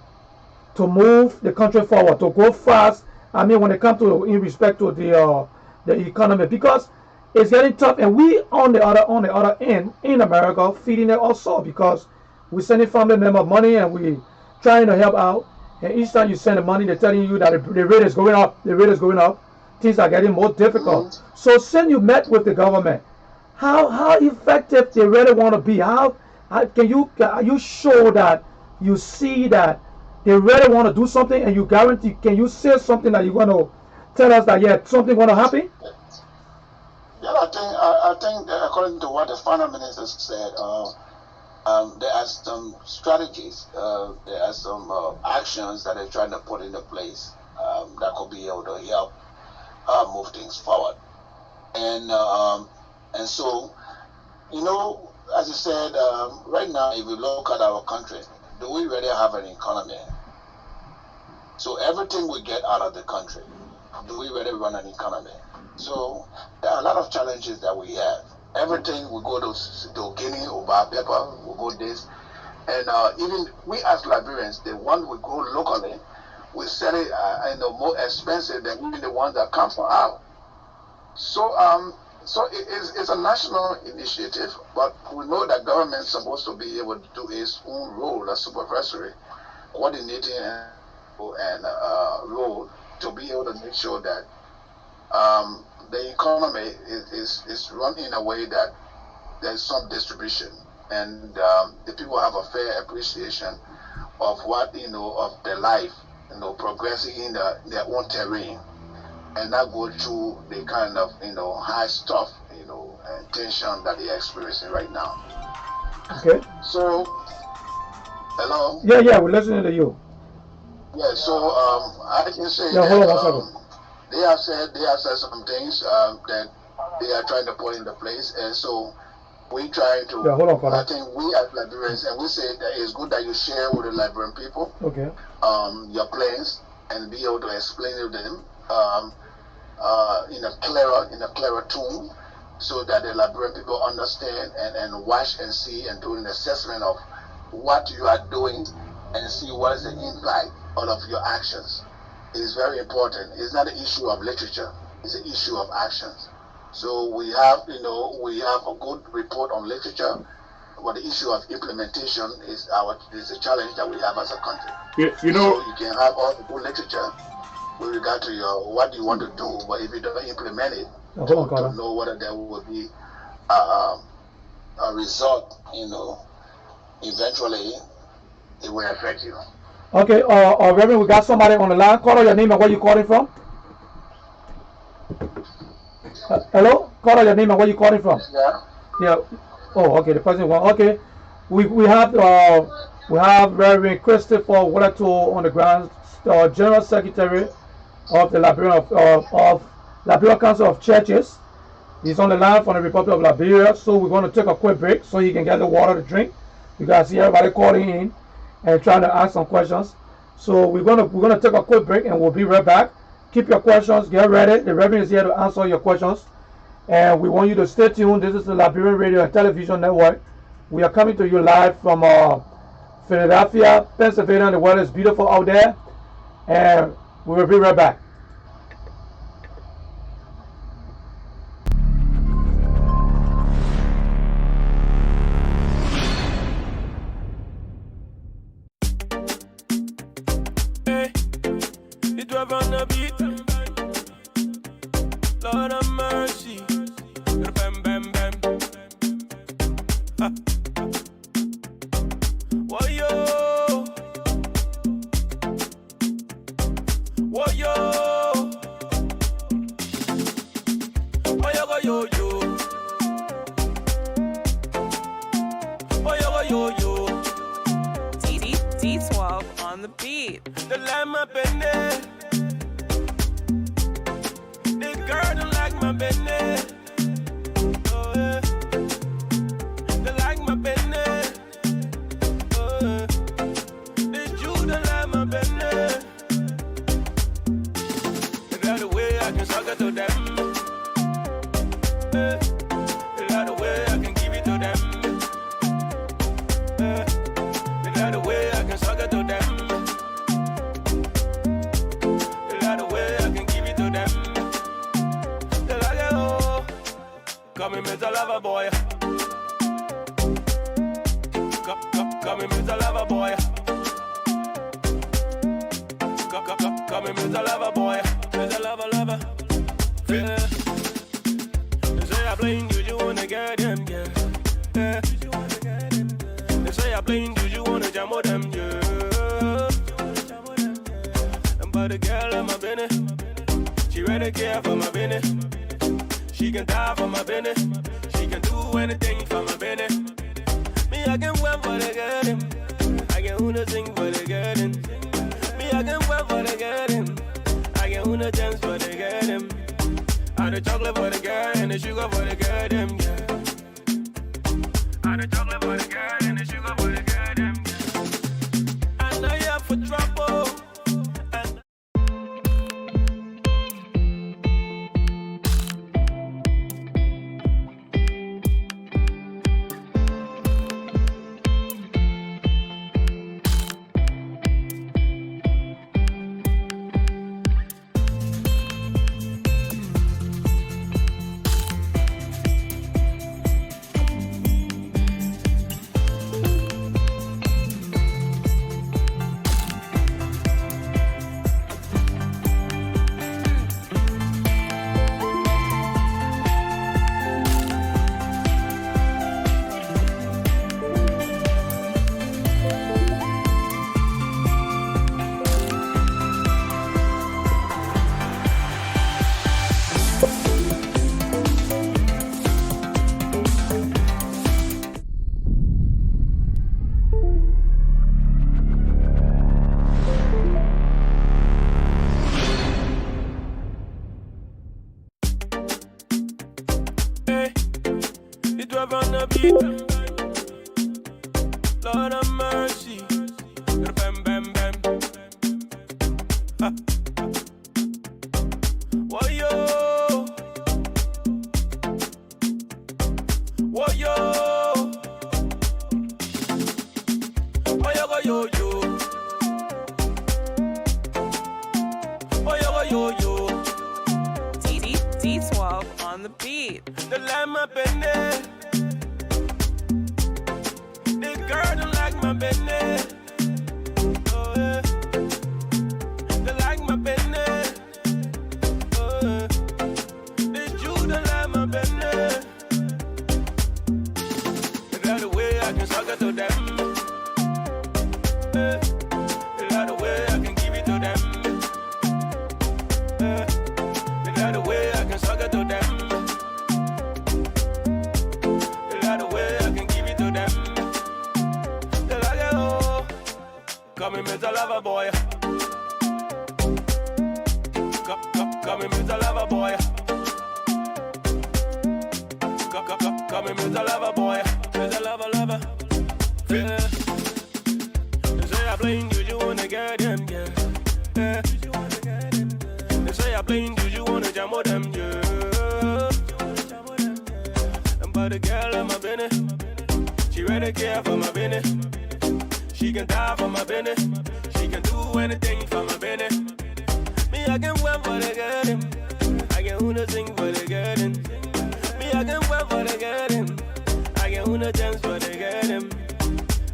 to move the country forward, to go fast? I mean, when it comes to in respect to the economy, because it's getting tough, and we on the other end in America feeding it also, because we're sending family members money and we trying to help out. And each time you send the money, they're telling you that the rate is going up. The rate is going up. Things are getting more difficult. So since you met with the government, how effective they really want to be? Are you sure that you see that they really want to do something, and you guarantee? Can you say something that you're going to tell us that something going to happen? Yeah, I think that according to what the finance minister said, there are some strategies, there are some actions that they're trying to put into place that could be able to help move things forward. And so, as you said, right now, if we look at our country, do we really have an economy? So everything we get out of the country, do we really run an economy? So there are a lot of challenges that we have. Everything we go to Guinea or buy pepper, we go this, and even we as Liberians, the one we go locally, we sell it more expensive than even the ones that come from out. So it's a national initiative, but we know that government is supposed to be able to do its own role as supervisory, coordinating and role to be able to make sure that the economy is run in a way that there's some distribution, and the people have a fair appreciation of what of their life, progressing in their own terrain, and not go through the kind of high stuff, and tension that they're experiencing right now. Okay. So, hello. Yeah, we're listening to you. Yeah. So I can say Yeah, that hold on 1 second. they have said some things that they are trying to put into place, and so we try to. Yeah, hold on, Father. I think we as librarians, and we say that it's good that you share with the librarian people Okay. your plans and be able to explain to them in a clearer tone, so that the librarian people understand and watch and see and do an assessment of what you are doing and see what is the impact of your actions. It is very important. It's not an issue of literature, it's an issue of actions. So we have a good report on literature, but the issue of implementation is a challenge that we have as a country. You know, So you can have all the good literature with regard to what you want to do, but if you don't implement it, to know whether there will be a result, eventually it will affect you. Okay, Reverend, we got somebody on the line. Call out your name and where you calling from. Hello? Call out your name and where you calling from. Yeah. Yeah. Oh, okay. The person one. Okay. We have Reverend Christopher Wallato on the ground, General Secretary of the Liberia Council of Churches. He's on the line from the Republic of Liberia. So we're going to take a quick break so he can get the water to drink. You guys see everybody calling in and trying to ask some questions. So we're gonna take a quick break and we'll be right back. Keep your questions, get ready. The Reverend is here to answer your questions. And we want you to stay tuned. This is the Liberian Radio and Television Network. We are coming to you live from Philadelphia, Pennsylvania. The weather is beautiful out there. And we will be right back. On the beat, Lord of mercy, bam bam bam. Woyo, woyo, woyo yo yo, woyo yo. D12 on the beat. The lamb up in there. Girl don't like my business. Oh, yeah. They like my business. Oh, yeah. They Jew don't like my business. They got the way I can suck it to them. Yeah. They got the way I can give it to them. Yeah. They got the way I can suck it to them. They got the way I can give it to them. Come and meet a lover boy. Come and meet a lover boy. Come and meet a lover boy. Meet a lover. Yeah. They say I'm playing you wanna get them, yeah. Yeah. They say I'm playing you wanna jam with them, yeah. But the girl in my business, she ready to care for my business. She can die for my business. She can do anything for my business. Me, I can wait for the garden. I can wanna sing for the garden. Me, I can wait for the garden. I can wanna dance for the garden. I the chocolate for the girl and the sugar for the garden, yeah. I the chocolate for the girl and the sugar for the garden, yeah. I know you're for trouble. 12 on the beat. Lord of mercy. Bam, bam, bam. Ha. Whoa, yo. Whoa, yo. Whoa, yo, yo, yo. Whoa, yo, yo, yo. D12 on the beat. The lamb up in there. This girl don't like my business. Oh, yeah. They like my business. Oh, yeah. This Jew don't like my business. Is that the way I can suck it to them? Yeah. Is that the way I can give it to them? Yeah. Is that the way I can suck it to them? Is that the way I can give it to them? They like it, oh. Come and meet a lover boy. Come and meet a lover boy. Come and meet a lover boy. Meet a lover. Yeah. They say I blame you, you wanna get them, yeah. Yeah. They say I blame you, you wanna jam with them, yeah. But the girl in my business, she ready to care for my business. She can die for my business. She can do anything for my business. Me, I can wait for the garden. I can wanna sing for the garden. Me, I can wait for the garden. I can wanna dance for the garden.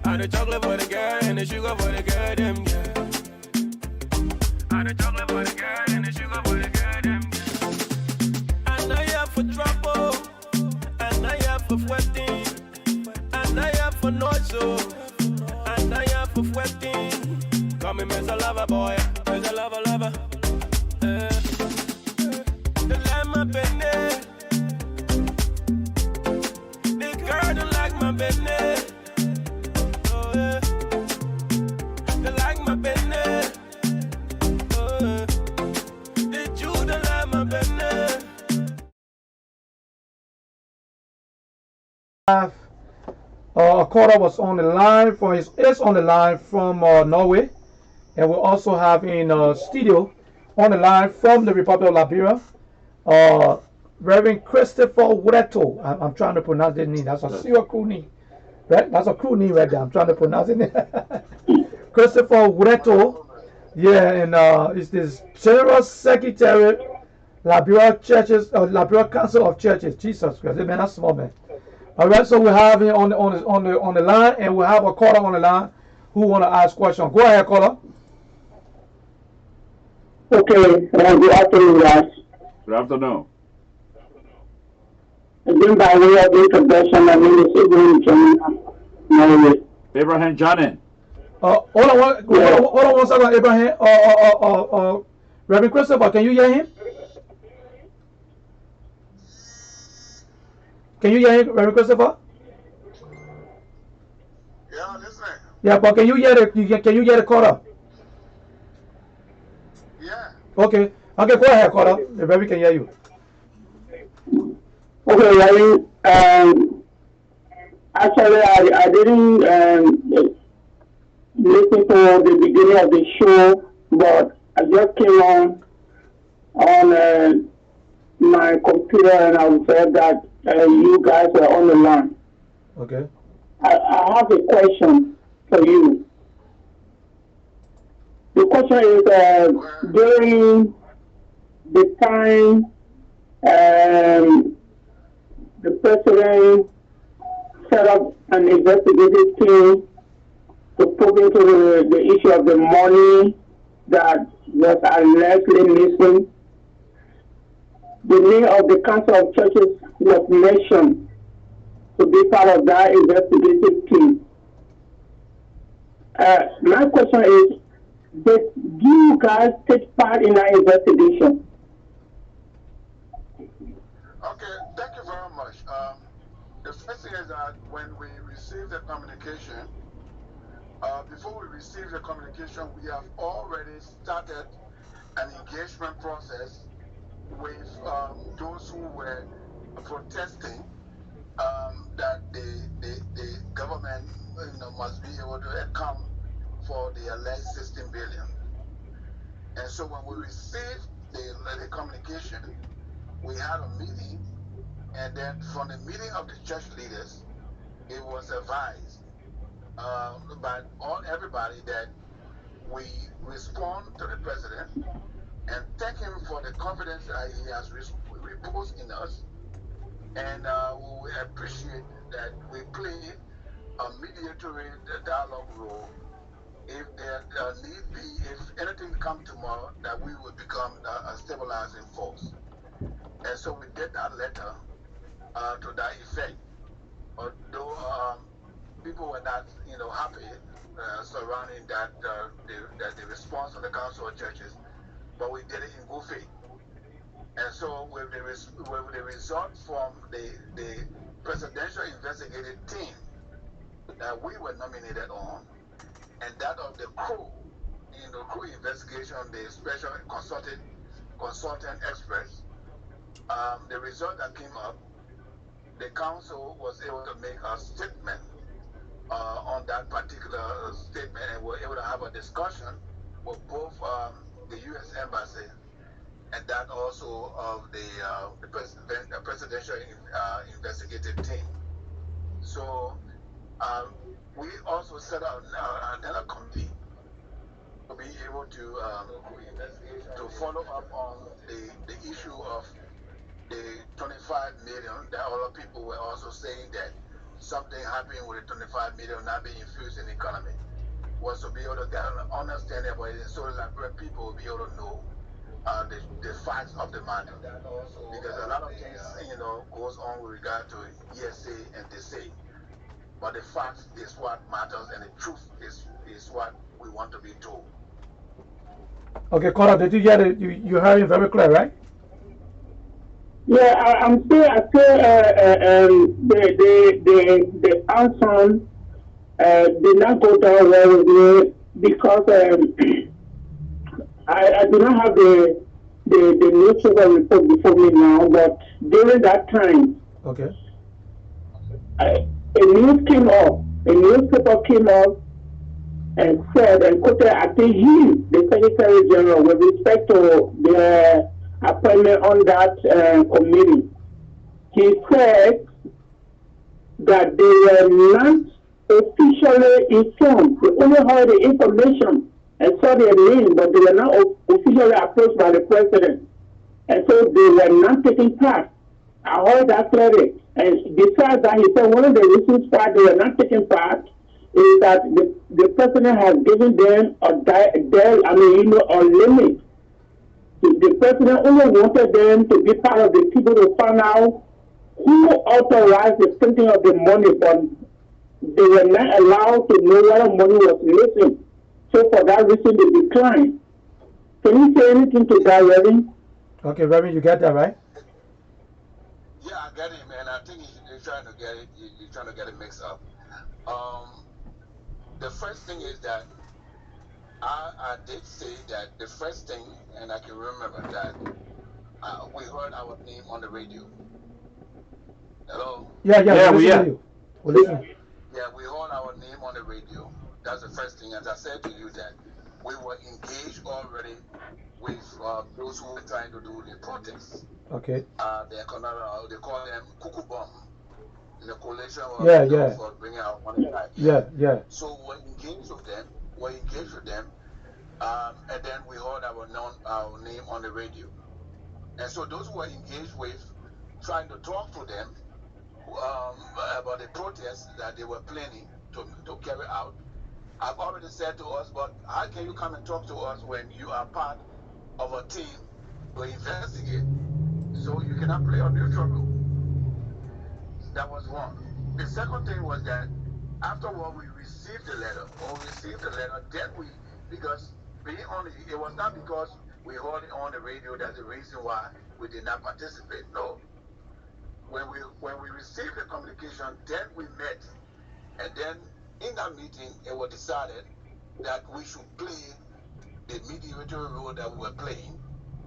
I the chocolate for the girl and the sugar for the garden, yeah. I the chocolate for the girl and the sugar for the garden, yeah. And I have for trouble. And I have for sweating. And I have for noise, so. And I have for sweating. Come and miss a lover boy. Miss a lover. The lamb up in there. This girl don't like my business. Oh, yeah. They like my business. Oh, yeah. This Jew don't like my business. A caller was on the line is on the line from Norway, and we also have in studio on the line from the Republic of Liberia, Reverend Christopher Lrtn. I'm trying to pronounce his name. That's a serious crew name, right? That's a crew name right there. I'm trying to pronounce it. Christopher Lrtn, yeah, and is this General Secretary, Liberia Council of Churches. Jesus Christ, man, that's small, man. All right, so we have him on the line, and we have a caller on the line who want to ask questions. Go ahead, caller. Okay, good afternoon, guys. Good afternoon. Again, by way of introduction, my name is Ibrahim Jamin. Abraham Janin. Hold on one second, Abraham. Reverend Christopher, can you hear him? Can you hear him, Reverend Christopher? Yeah, listening. Yeah, but can you hear the caller? Yeah. Okay, go ahead, caller. The Reverend can hear you. Okay, actually, I didn't listen to the beginning of the show, but I just came on my computer and I observed that you guys were on the line. Okay. I have a question for you. The question is, during the time the president set up an investigative team to put into the issue of the money that was allegedly missing, the name of the Council of Churches was mentioned to be part of that investigative team. My question is, did you guys take part in that investigation? Okay, thank you very much. The first thing is that when we receive the communication, before we receive the communication, we have already started an engagement process with those who were protesting must be able to account for the alleged 16 billion. And so when we received the communication, we had a meeting, and then from the meeting of the church leaders, it was advised by everybody that we respond to the president and thank him for the confidence that he has reposed in us, and we appreciate that we played a mediatory dialogue role. If there need be, if anything come tomorrow, that we will become a stabilizing force. And so we did that letter to that effect. Although people were not, happy surrounding the response of the Council of Churches, but we did it in good faith. And so with the result from the presidential investigative team that we were nominated on, and that of the crew, crew investigation, the special consultant experts, the result that came up, the council was able to make a statement on that particular statement, and were able to have a discussion with both the U.S. Embassy and that also of the presidential investigative team. So we also set up another committee to be able to follow up on the issue of the 25 million. That other people were also saying that something happened with the 25 million not being infused in the economy. Was to be able to get an understanding about it, so that people will be able to know the facts of the matter. Because a lot of things, goes on with regard to hearsay and they say. But the facts is what matters, and the truth is what we want to be told. Okay, Cora, did you get it? You heard it very clear, right? Yeah, I still, the answer did not go down well with me because I do not have the newspaper report before me now, but during that time, Okay. a newspaper came up and said and quoted, I think he, the Secretary General, with respect to the appointment on that committee, he said that they were not officially informed. They only heard the information and saw their name, but they were not officially approached by the president. And so they were not taking part. I heard that clearly. And besides that, he said one of the reasons why they were not taking part is that the president has given them a limit. The president only wanted them to be part of the people to find out who authorized the spending of the money, but they were not allowed to know where money was missing. So for that reason, they declined. Can you say anything to that, Reverend? Okay, Reverend, you get that, right? Yeah, I get it, man. I think you're trying to get it. You're trying to get it mixed up. The first thing is that I did say that the first thing, and I can remember that we heard our name on the radio. Hello? Yeah, we listen to you. We listen. Yeah, we heard our name on the radio. That's the first thing. As I said to you, that we were engaged already with those who were trying to do the protests. Okay. They call them cuckoo bomb. In the coalition for bringing our money back. Yeah. So we're engaged with them. And then we heard our name on the radio. And so those who were engaged with, trying to talk to them about the protests that they were planning to carry out, have already said to us, but how can you come and talk to us when you are part of a team to investigate? So you cannot play a neutral role. That was one. The second thing was that afterward we received the letter. Then because it was not because we heard it on the radio that's the reason why we did not participate. No. When we received the communication, then we met, and then in that meeting it was decided that we should play the mediator role that we were playing,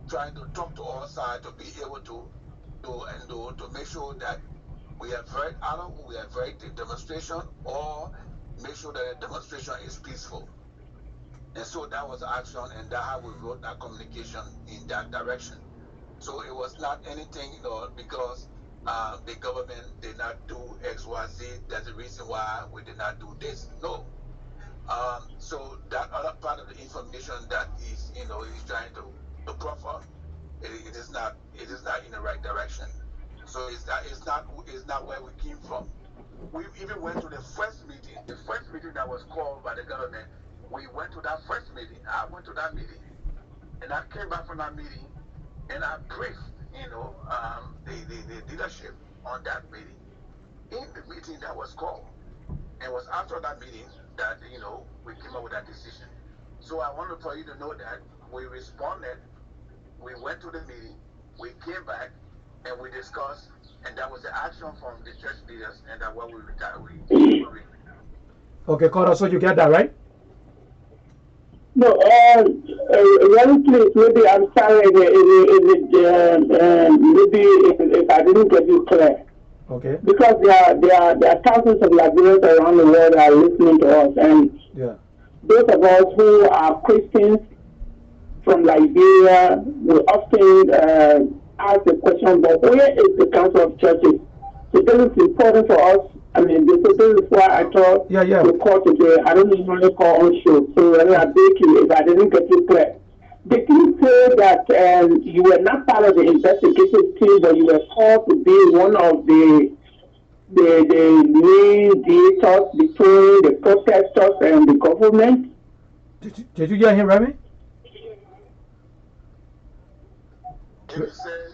trying to talk to all sides to be able to make sure that we avoid demonstration or make sure that the demonstration is peaceful. And so that was the action, and that's how we wrote that communication in that direction. So it was not anything, because the government did not do X, Y, Z. That's the reason why we did not do this. No. So that other part of the information that is, is trying to proffer, it is not in the right direction. So it's not where we came from. We even went to the first meeting that was called by the government. We went to that first meeting. I went to that meeting, and I came back from that meeting, and I briefed, the leadership on that meeting. In the meeting that was called, and it was after that meeting that we came up with that decision. So I wanted for you to know that we responded. We went to the meeting. We came back, and we discussed, and that was the action from the church leaders, and that what we retired. Okay, Cora, so you get that, right? No, very please, maybe I'm sorry maybe if I didn't get you clear. Okay. Because there are thousands of Liberians around the world that are listening to us, and those of us who are Christians from Liberia, we often ask the question, but where is the Council of Churches? So this is important for us. I mean, this is why I thought the call today. I don't usually call on show, so I beg you if I didn't get you clear. Did you say that you were not part of the investigative team, but you were called to be one of the mediators between the protesters and the government? Did you hear him, Remy? You said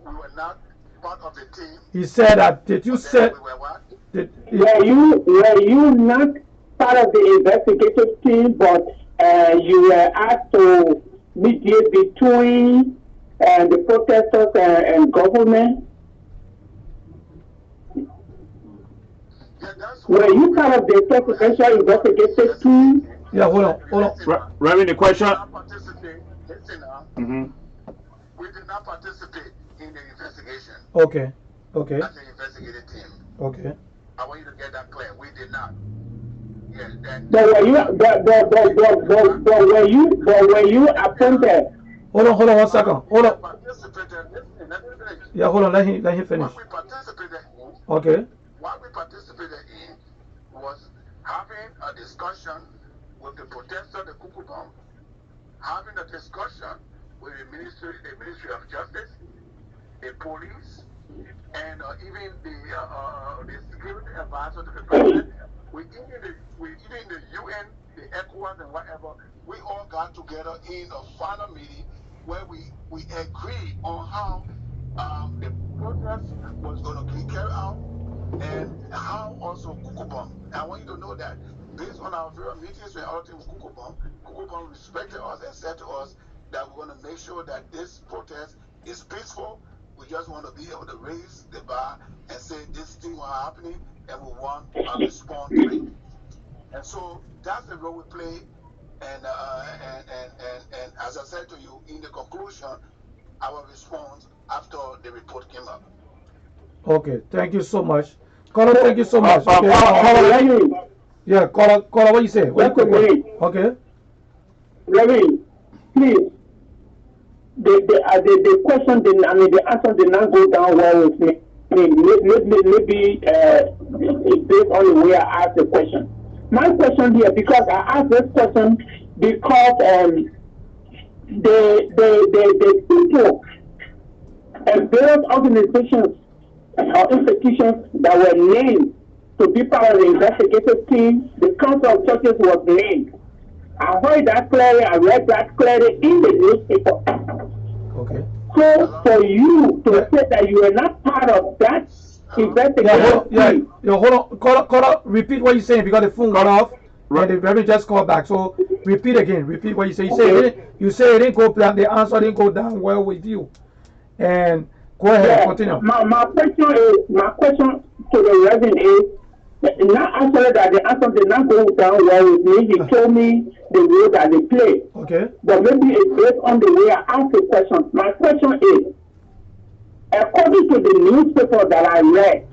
we were not part of the team. He said that. Did you say? We were what? Were you not part of the investigative team, but you were asked to mediate between the protesters and government? Were you part of the presidential investigative team? Yeah, hold on. Reverend, the question. We did not participate in the investigation. Okay. That's the investigative team. Okay. I want you to get that clear. We did not. But were you appointed? Hold on 1 second. Hold on. Yeah, hold on. Let him finish. What we participated in. Okay. What we participated in was having a discussion with the protester, the Kukubom, having a discussion with the Ministry of Justice, the police, and even the security advisor to the president. Even the UN, the ECOWAS, and whatever, we all got together in a final meeting where we agreed on how the protest was going to be carried out, and how also Kukubom. I want you to know that based on our various meetings with our team with Kukubom respected us and said to us that we're going to make sure that this protest is peaceful. We just want to be able to raise the bar and say this thing was happening, and we want to respond to it. And so that's the role we play. And as I said to you in the conclusion, our response after the report came up. Okay, thank you so much. Caller, thank you so much. Yeah, caller, what you say? Okay. Remy, please. The question the answer did not go down well with me. I mean, maybe it's based on the way I asked the question. My question here, because I asked this question because the people and various organizations or institutions that were named to be part of the investigative team, the Council of Churches was named. I heard that clearly, I read that clearly in the newspaper. Okay. So for you to say that you were not part of that investigation, hold on. Call, repeat what you're saying because the phone got off and the reverend just called back. So repeat again. Repeat what you say. You say it didn't go down. The answer didn't go down well with you. And go ahead, continue. My question to the reverend is not actually that the answer did not go down well with me. He told me the role that they play. Okay. But maybe it's based on the way I asked the question. My question is, according to the newspaper that I read,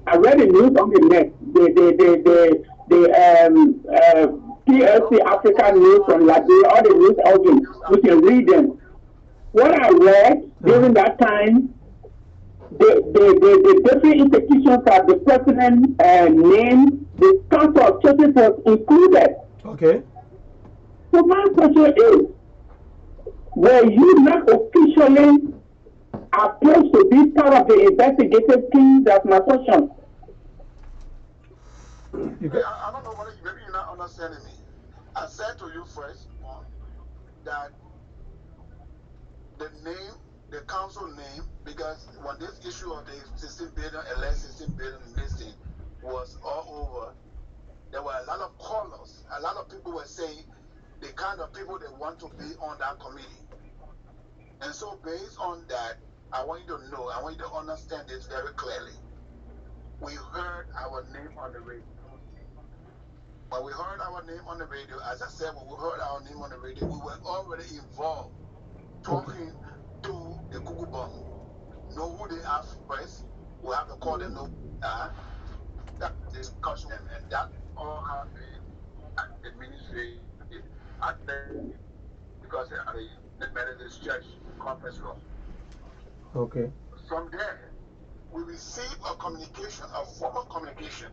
I read the news on the net. PLC Africa News from Liberia, all the news organs. We can read them. What I read during that time, the different institutions that the president named, the Council of Churches was included. Okay. So my question is, were you not officially approached to be part of the investigative team? That's my question. I don't know whether maybe you're not understanding me. I said to you first that the name, the council name, because when this issue of the 16 billion and less 16 billion listing was all over, there were a lot of callers. A lot of people were saying the kind of people they want to be on that committee. And so based on that, I want you to know, I want you to understand this very clearly. We heard our name on the radio. When we heard our name on the radio, as I said, when we heard our name on the radio, we were already involved talking to the Cuckoo Bomb. Know who they are first. We have to call them know that discussion, and that all happened at the ministry at the because at the Methodist Church conference room. Okay. From there, we received a communication, a formal communication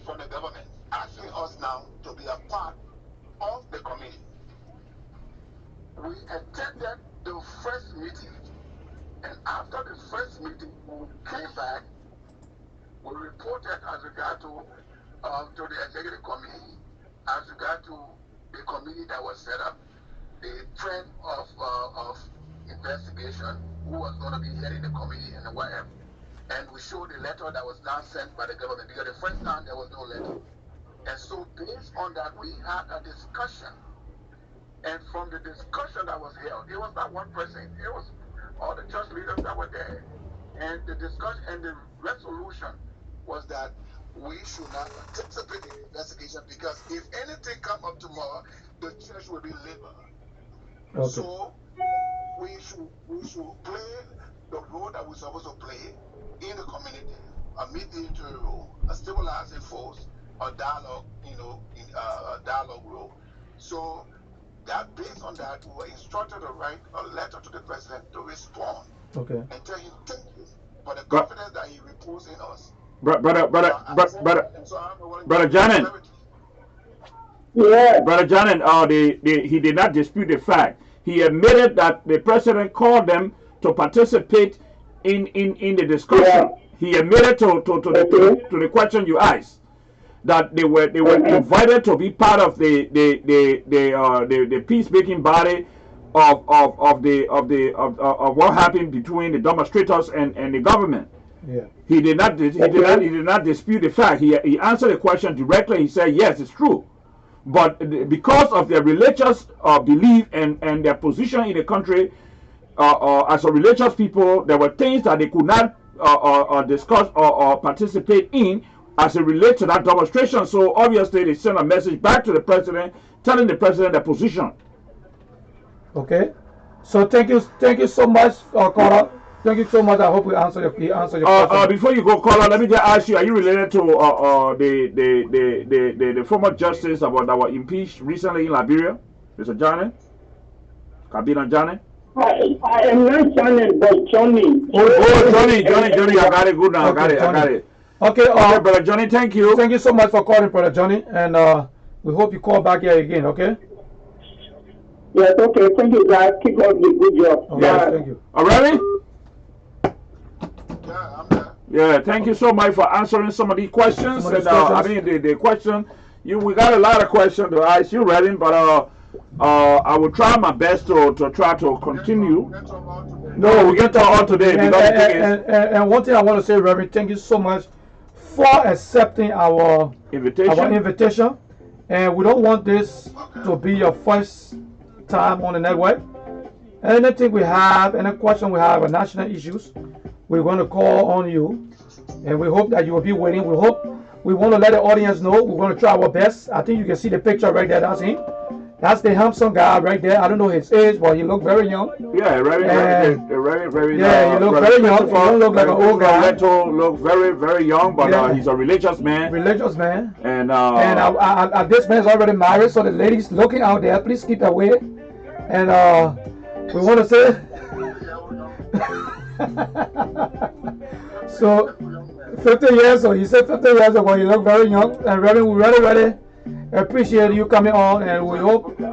from the government asking us now to be a part of the committee. We attended the first meeting, and after the first meeting, when we came back, we reported as regard to the executive committee, as regard to the committee that was set up, the trend of investigation, who was going to be heading the committee and whatever. And we showed the letter that was now sent by the government, because the first time there was no letter. And so based on that, we had a discussion. And from the discussion that was held, it was not one person, it was all the church leaders that were there. And the discussion and the resolution was that we should not participate in the investigation, because if anything come up tomorrow, the church will be liberal. Okay. So we should play the role that we're supposed to play in the community, a mediator role, a stabilizing force, a dialogue, in a dialogue role. So that based on that, we were instructed to write a letter to the president to respond. Okay. And tell him thank you for the confidence that he reposed in us. Brother Janet. Yeah. Brother Janet, he did not dispute the fact. He admitted that the president called them to participate in the discussion. Yeah. He admitted to the question you asked, that they were invited to be part of the peacemaking body of what happened between the demonstrators and the government. Yeah. He did not dispute the fact. He answered the question directly. He said yes, it's true. But because of their religious belief and their position in the country as a religious people, there were things that they could not discuss or participate in as it relates to that demonstration. So obviously they sent a message back to the president, telling the president their position. Okay. So thank you so much, caller. Thank you so much. I hope we answer your question. Before you go, caller, let me just ask you: are you related to the former justice that were impeached recently in Liberia, Mr. Johnny? Kabina Johnny? I am not Johnny, but Johnny. Oh, Johnny! I got it. Good now. Okay, I got it. Okay, Brother Johnny, thank you. Thank you so much for calling, Brother Johnny, and we hope you call back here again. Okay. Yes. Okay. Thank you, guys. Keep up the good job. Okay, yes, thank you. All right. Yeah, I'm there. Yeah, thank you so much for answering some of these questions. I mean, the question, we got a lot of questions to ask you, Lrtn, but I will try my best to try to continue. No, we get to all today. And one thing I want to say, Reverend, thank you so much for accepting our invitation. And we don't want this to be your first time on the network. Anything we have, any question we have on national issues, we're going to call on you, and we hope that you will be waiting. We want to let the audience know we're going to try our best. I think you can see the picture right there. That's him, That's the handsome guy right there. I don't know his age, but he looked very young. Yeah, very yeah, he looked very young. He don't look like an old guy. Lrtn look very young, but he's a religious man. Religious man. And this man's already married, so the ladies looking out there, please keep away. And we want to say. So 50 years, so he said 50 years ago, he looked very young. And Reverend, we really appreciate you coming on, and we hope, to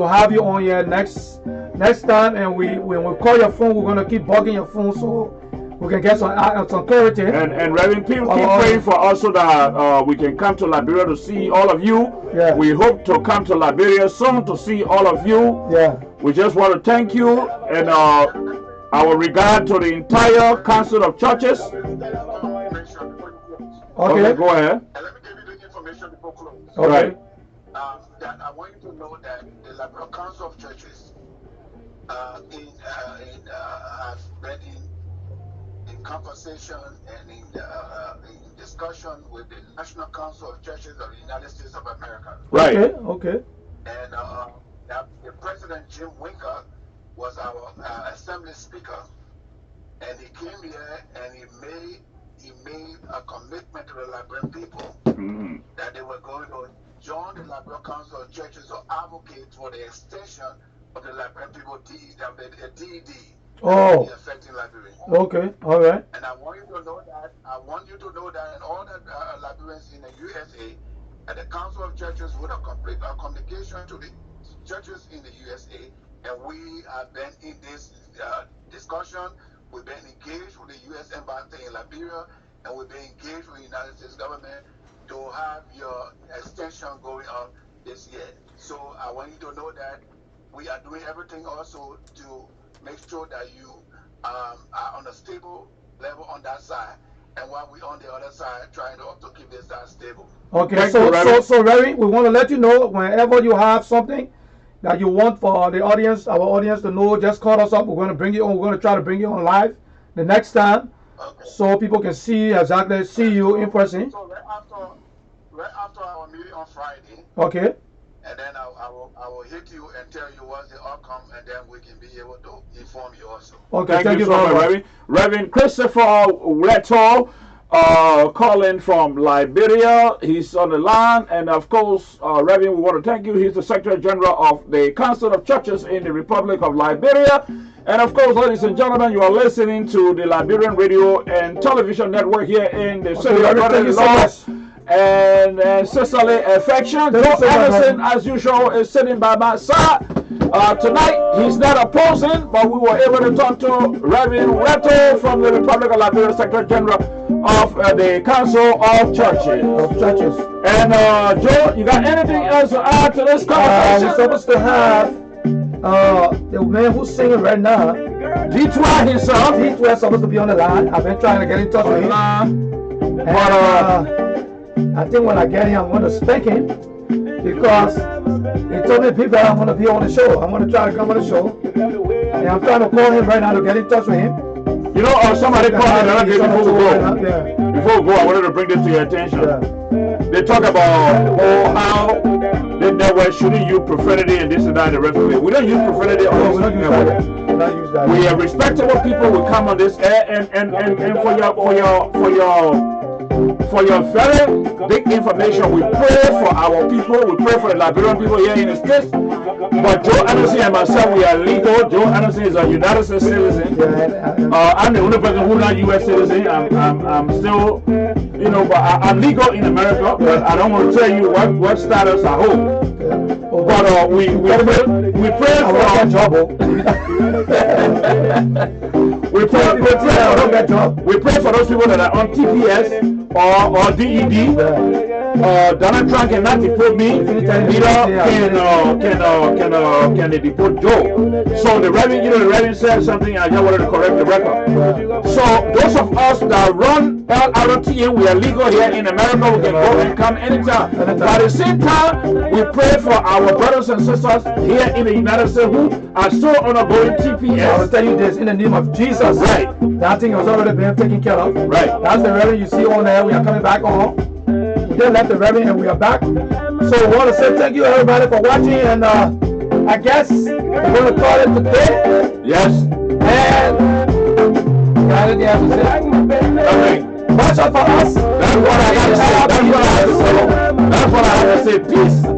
have you on here next time. And when we call your phone, we're gonna keep bugging your phone so we can get some clarity. And Reverend, keep praying for us so that we can come to Liberia to see all of you. Yeah. We hope to come to Liberia soon to see all of you. Yeah. We just want to thank you and our regard to the entire Council of Churches. Okay, go ahead. And let me give you the information before close. Okay. Right. That I want you to know that the Liberal Council of Churches has been in conversation and in discussion with the National Council of Churches of the United States of America. Right. Okay. And the President Jim Winker was our Assembly Speaker, and he came here and he made a commitment to the Liberian people that they were going to join the Liberal Council of Churches to advocate for the extension of the Liberian people DED. Oh. Affecting Liberians. Okay. All right. And I want you to know that. And all the Liberians in the USA, and the Council of Churches would have complete our communication to the churches in the USA, and we have been in this discussion. We've been engaged with the U.S. Embassy in Liberia, and we've been engaged with the United States government to have your extension going on this year. So I want you to know that we are doing everything also to make sure that you are on a stable level on that side, and while we're on the other side, trying to also keep this side stable. Okay, so Larry, we want to let you know whenever you have something that you want for the audience, our audience to know, just call us up. We're going to bring you on. We're going to try to bring you on live the next time, so people can see you in person. So right after our meeting on Friday. Okay. And then I will hit you and tell you what's the outcome, and then we can be able to inform you also. Okay, thank you so much, Reverend Christopher Lrtn, calling from Liberia. He's on the line, and of course, Reverend, we want to thank you. He's the Secretary General of the Council of Churches in the Republic of Liberia. And of course, ladies and gentlemen, you are listening to the Liberian Radio and Television Network here in the city of Lrtn. And sisterly affection. Joe Anderson, as usual, is sitting by my side. Tonight, he's not opposing, but we were able to talk to Reverend Lrtn from the Republic of Liberia, Secretary General of the Council of Churches. And Joe, you got anything else to add to this conversation? We're supposed to have the man who's singing right now. D12 himself. D12 is supposed to be on the line. I've been trying to get in touch with him. And, I think when I get him, I'm going to spank him because he told me people I want to be on the show. I want to try to come on the show. And I'm trying to call him right now to get in touch with him. You know, somebody called me the other day before we go. Before we go, I wanted to bring this to your attention. They talk about how the network shouldn't use profanity and this and that and the rest of it. We don't use profanity on this network. We are respectable people. We come on this air and for your very big information, we pray for our people. We pray for the Liberian people here in the States. But Joe Anderson and myself, we are legal. Joe Anderson is a United States citizen. I'm the only person who's not U.S. citizen. I'm still, you know, but I'm legal in America. But I don't want to tell you what status I hold. But we pray for our job. We pray for those people that are on TPS or DED. Donald Trump cannot deport me. Can they deport Joe? So the Reverend said something. I just wanted to correct the record. So those of us that run Lrtn, we are legal here in America. We can go and come anytime. But at the same time, we pray for our brothers and sisters here in the United States who are still undergoing TPS. I will tell you this in the name of Jesus. Right. That thing has already been taken care of. Right. That's the Reverend you see on there. We are coming back on. We just left the Reverend and we are back. So I want to say thank you everybody for watching, and I guess we're going to call it today. Yes. And got anything else to say? Nothing. Watch out for us. That's what I have to say. That's what I have to say. Peace.